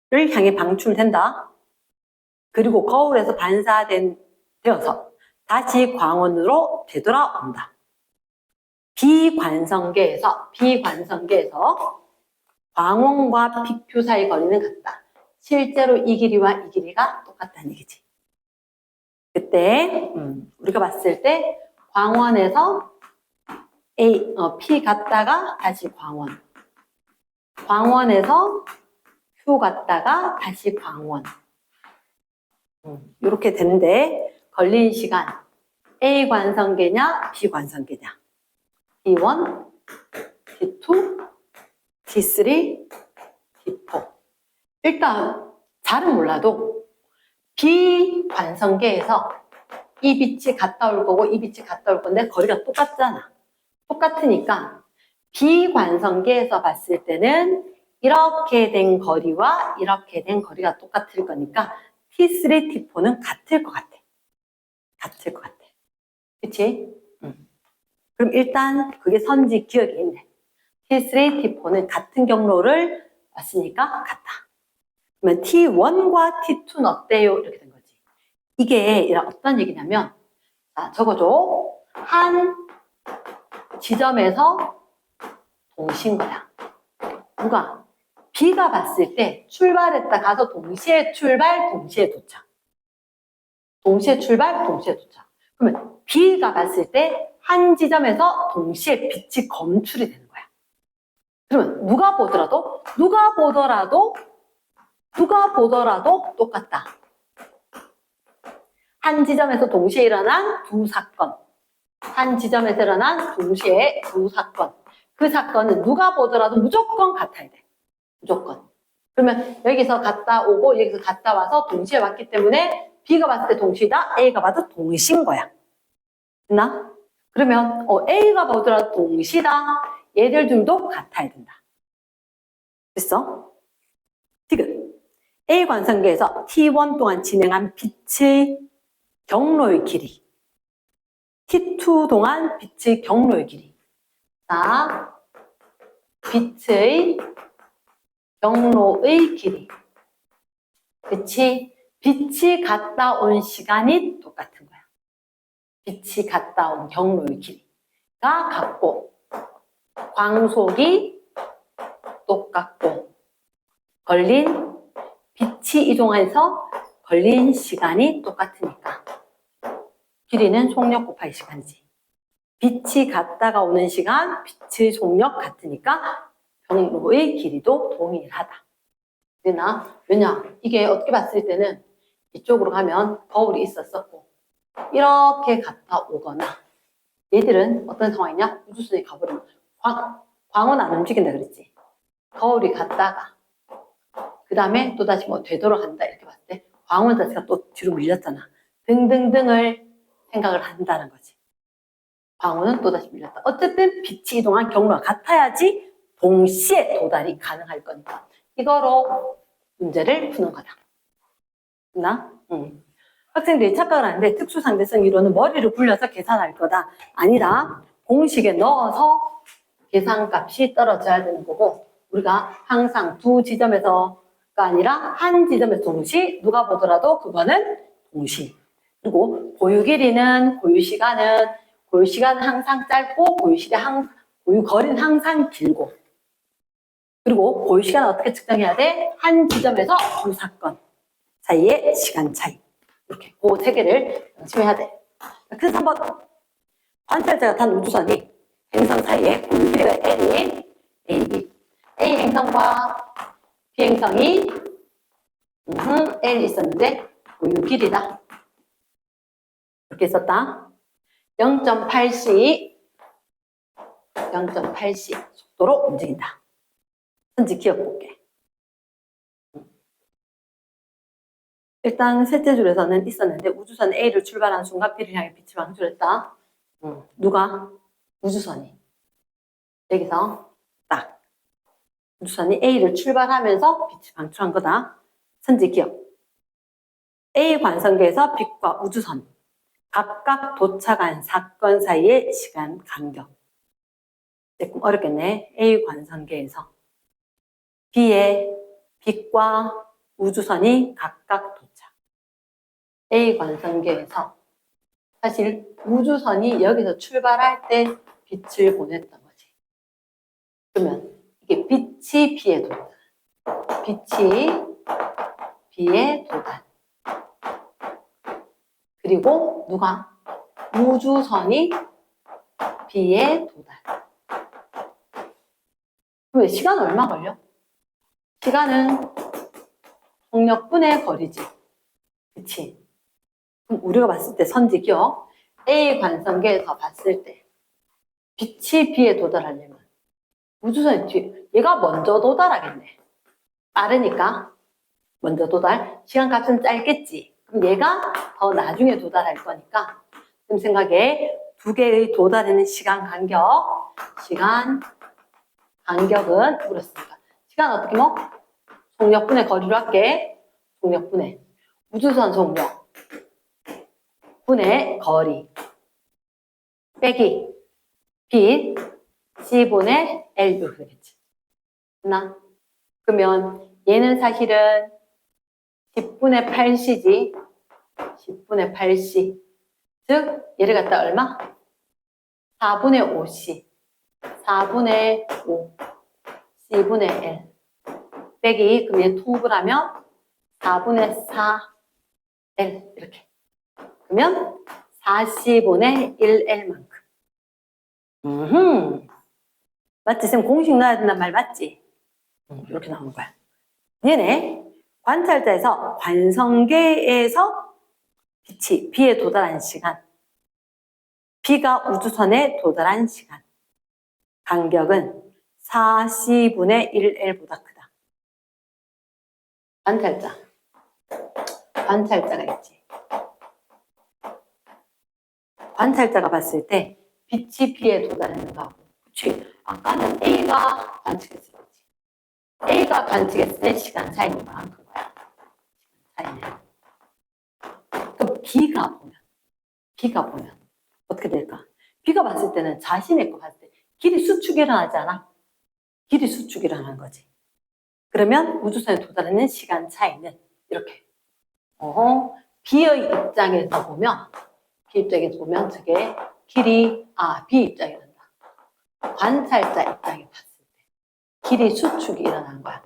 Q를 향해 방출된다. 그리고 거울에서 되어서 다시 광원으로 되돌아온다. 비관성계에서 광원과 PQ 사이 거리는 같다. 실제로 이 길이와 이 길이가 똑같다는 얘기지. 그때 우리가 봤을 때 광원에서 P 갔다가 다시 광원에서 Q 갔다가 다시 광원 이렇게 되는데 걸린 시간 A 관성계냐 B 관성계냐 T1, T2, T3, T4 일단 잘은 몰라도 비관성계에서 이 빛이 갔다 올 거고 이 빛이 갔다 올 건데 거리가 똑같잖아. 똑같으니까 비관성계에서 봤을 때는 이렇게 된 거리와 이렇게 된 거리가 똑같을 거니까 T3, T4는 같을 것 같아. 같을 것 같아. 그치? 그럼 일단 그게 선지 기억이 있네. T3, T4는 같은 경로를 왔으니까 같다. 그러면 T1과 T2는 어때요? 이렇게 된 거지. 이게 어떤 얘기냐면, 자, 적어줘. 한 지점에서 동시인 거야. 누가? B가 봤을 때 출발했다 가서 동시에 출발, 동시에 도착. 동시에 출발, 동시에 도착. 그러면 B가 봤을 때 한 지점에서 동시에 빛이 검출이 되는 거야. 그러면 누가 보더라도 똑같다. 한 지점에서 동시에 일어난 두 사건. 한 지점에서 일어난 동시에 두 사건. 그 사건은 누가 보더라도 무조건 같아야 돼. 무조건. 그러면 여기서 갔다 오고 여기서 갔다 와서 동시에 왔기 때문에 B가 봤을 때 동시다, A가 봐도 동시인 거야. 됐나? 그러면 A가 보더라도 동시다. 얘들 둘도 같아야 된다. 됐어? 지금 A 관성계에서 T1 동안 진행한 빛의 경로의 길이 T2 동안 빛의 경로의 길이 자, 빛의 경로의 길이 그치? 빛이 갔다 온 시간이 똑같은 거야. 빛이 갔다 온 경로의 길이가 같고 광속이 똑같고 걸린 빛이 이동해서 걸린 시간이 똑같으니까 길이는 속력 곱하기 시간이지. 빛이 갔다가 오는 시간, 빛의 속력 같으니까 경로의 길이도 동일하다. 되나? 왜냐? 이게 어떻게 봤을 때는 이쪽으로 가면 거울이 있었었고 이렇게 갔다 오거나 얘들은 어떤 상황이냐? 우주선이 가버리면 광원 안 움직인다 그랬지. 거울이 갔다가 그 다음에 또다시 뭐 되돌아간다 이렇게 봤을 때 광원 자체가 또 뒤로 밀렸잖아. 등등등을 생각을 한다는 거지. 광원은 또다시 밀렸다. 어쨌든 빛이 이동한 경로가 같아야지 동시에 도달이 가능할 거니까 이거로 문제를 푸는 거다. 됐나? 학생들이 착각을 하는데 특수상대성 이론은 머리를 굴려서 계산할 거다. 아니라 공식에 넣어서 계산값이 떨어져야 되는 거고 우리가 항상 두 지점에서가 아니라 한 지점에서 동시 누가 보더라도 그거는 동시. 그리고 고유 길이는 고유 시간은 항상 짧고 고유 거리는 항상 길고 그리고 고유 시간은 어떻게 측정해야 돼? 한 지점에서 두 사건 사이의 시간 차이. 이렇게 그 세 개를 명심해야 돼. 그래서 한번 관찰자가 탄 우주선이 행성 사이에 고유 길이가 L이 A, B. A 행성과 B 행성이 L이 있었는데 고유 길이다. 이렇게 썼다. 0.8c 속도로 움직인다. 현재 기억 볼게. 일단 셋째 줄에서는 있었는데 우주선 A를 출발한 순간 B를 향해 빛이 방출했다. 누가? 우주선이. 여기서 딱 우주선이 A를 출발하면서 빛이 방출한 거다. 선지 기억. A 관성계에서 빛과 우주선 각각 도착한 사건 사이의 시간 간격. 조금 어렵겠네. A 관성계에서 B의 빛과 우주선이 각각 도착. A 관성계에서 사실 우주선이 여기서 출발할 때 빛을 보냈던 거지. 그러면 이게 빛이 B에 도달. 빛이 B에 도달. 그리고 누가? 우주선이 B에 도달. 그럼 시간은 얼마 걸려? 시간은 속력분의 거리지. 그치? 그럼 우리가 봤을 때 선지 기억. A 관성계에서 봤을 때 빛이 B에 도달하려면 우주선이 뒤에 얘가 먼저 도달하겠네. 빠르니까 먼저 도달. 시간값은 짧겠지. 그럼 얘가 더 나중에 도달할 거니까 지금 생각에 두 개의 도달하는 시간 간격은 그렇습니다. 시간 어떻게 뭐? 속력분의 거리로 할게. 속력분의 우주선 속력 분의 거리 빼기 빛 C분의 L 이렇게 되겠지. 됐나? 그러면 얘는 사실은 10분의 8C지. 10분의 8C. 즉 얘를 갖다 얼마? 4분의 5C. 4분의 5 C분의 L 빼기 그럼 얘 통합을 하면 4분의 4 L 이렇게. 그러면 4C분의 1L만큼. 맞지? 쌤 공식 넣어야 된단 말 맞지? 이렇게 나오는 거야. 얘네 관찰자에서 관성계에서 빛이 B에 도달한 시간, B가 우주선에 도달한 시간 간격은 4C분의 1L보다 크다. 관찰자가 있지. 관찰자가 봤을 때 빛이 B에 도달했는가? 그치? 아까는 A가 관측했을 거지. A가 관측했을 때 시간 차이는 얼마큼 거야? 시간 차이는. 그럼 B가 보면 어떻게 될까? B가 봤을 때는 자신의 거 봤을 때 길이 수축이 일어나지 않아? 길이 수축이 일어나는 거지. 그러면 우주선에 도달하는 시간 차이는 이렇게. B의 입장에서 보면 저게 길이 B 입장이 난다. 관찰자 입장에 봤을 때 길이 수축이 일어난 거야.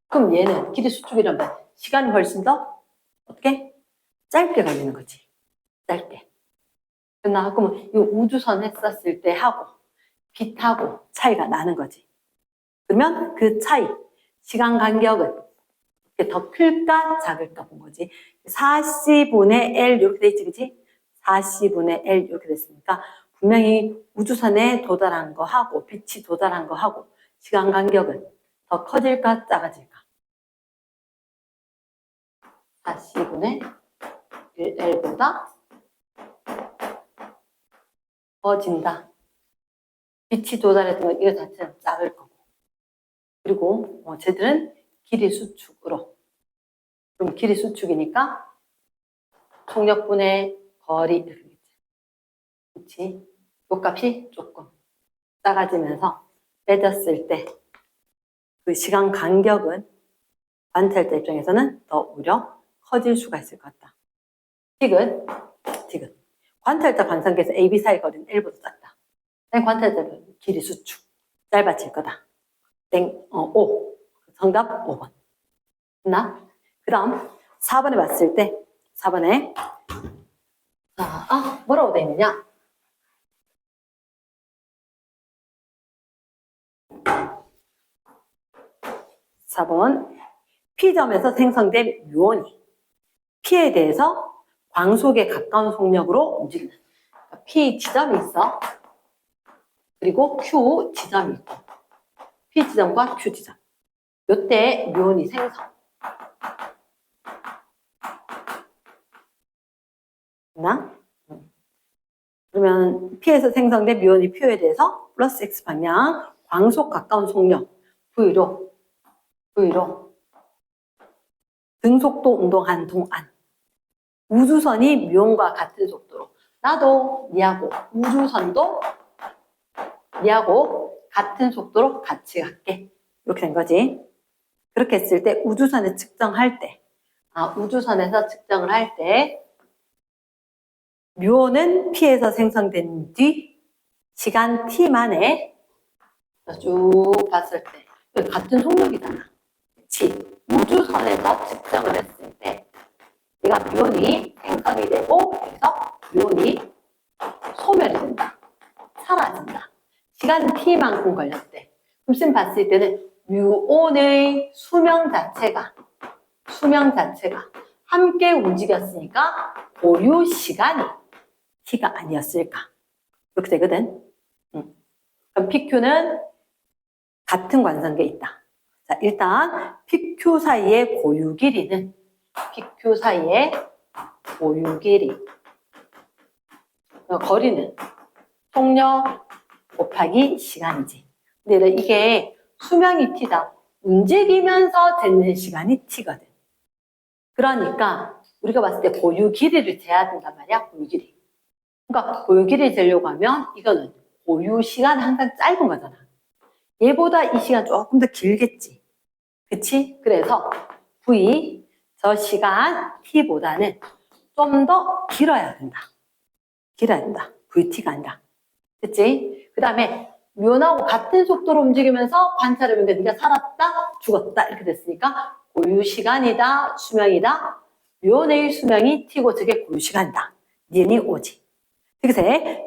그럼 얘는 길이 수축이 일어나면 시간이 훨씬 더 어떻게? 짧게 걸리는 거지. 짧게. 그러면 이 우주선 했었을 때 하고 빛하고 차이가 나는 거지. 그러면 그 차이, 시간 간격은 더 클까 작을까 본 거지. 4C분의 L 이렇게 돼 있지, 그치? 4C분의 L 이렇게 됐으니까 분명히 우주선에 도달한 거 하고 빛이 도달한 거 하고 시간 간격은 더 커질까 작아질까? 4C분의 1L보다 커진다. 빛이 도달했던 건 이거 자체는 작을 거고. 그리고 쟤들은 길이 수축으로. 그럼 길이 수축이니까 총력분의 거리 이렇게 되겠지. 그치? 요 값이 조금 작아지면서 빼졌을 때 그 시간 간격은 관찰자 입장에서는 더 오히려 커질 수가 있을 것 같다. 지금 관찰자 관상계에서 AB 사이 거리는 L보다 작다. 관찰자는 길이 수축 짧아질 거다. O. 정답 5번. 됐나? 그 다음 4번에 봤을 때 4번에 뭐라고 돼 있느냐? (4번) P점에서 생성된 뮤온이 P에 대해서 광속에 가까운 속력으로 움직이는. P 지점이 있어. 그리고 Q 지점이 있고. P 지점과 Q 지점. 요때 뮤온이 생성. 됐나? 그러면 P에서 생성된 뮤온이 Q에 대해서 플러스 X 방향 광속 가까운 속력 V로 등속도 운동한 동안 우주선이 뮤온과 같은 속도로 나도 니하고 우주선도 니하고 같은 속도로 같이 갈게. 이렇게 된 거지. 그렇게 했을 때 우주선에서 측정할 때 뮤온은 P에서 생성된 뒤 시간 T만에 쭉 봤을 때 같은 속력이잖아. 그치? 우주선에서 측정을 했을 때 얘가 뮤온이 생성이 되고 그래서 뮤온이 소멸이 된다. 사라진다. 시간 T만큼 걸렸대. 그럼 쌤 봤을 때는 뮤온의 수명 자체가 함께 움직였으니까 고유 시간이 T가 아니었을까. 이렇게 되거든. 그럼 PQ는 같은 관성계에 있다. 자, 일단 PQ 사이의 고유 길이는 거리는 속력 곱하기 시간이지. 근데 이게 수명이 T다. 움직이면서 재는 시간이 T거든. 그러니까 우리가 봤을 때 고유 길이를 재야 된단 말이야. 고유 길이. 그러니까 고유 길이를 재려고 하면 이거는 고유 시간은 항상 짧은 거잖아. 얘보다 이 시간 조금 더 길겠지. 그치? 그래서 V, 저 시간 T보다는 좀 더 길어야 된다. VT가 아니라. 그치? 그 다음에 뮤온하고 같은 속도로 움직이면서 관찰해보니까 네가 살았다, 죽었다 이렇게 됐으니까 고유 시간이다, 수명이다. 뮤온의 수명이 T고 저게 고유 시간이다. 니은이 오지. 그래서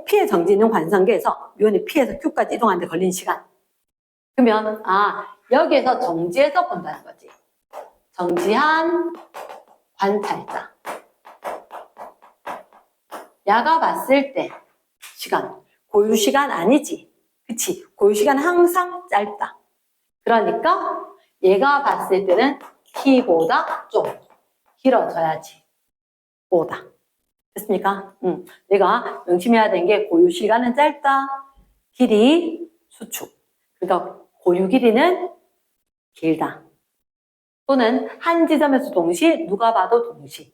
P의 정지 있는 관성계에서 뮤온이 P에서 Q까지 이동하는데 걸린 시간. 그러면 여기에서 정지해서 본다는 거지. 정지한 관찰자. 야가 봤을 때 시간, 고유 시간 아니지. 그치? 고유 시간 항상 짧다. 그러니까 얘가 봤을 때는 T보다 좀 길어져야지. 보다. 됐습니까? 내가 명심해야 되는 게 고유 시간은 짧다. 길이 수축. 그러니까 고유 길이는 길다. 또는 한 지점에서 동시, 누가 봐도 동시.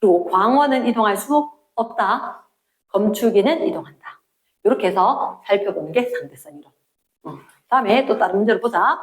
그리고 광원은 이동할 수 없다. 검출기는 이동한다. 이렇게 해서 살펴보는 게 상대성 이론. 다음에 또 다른 문제를 보자.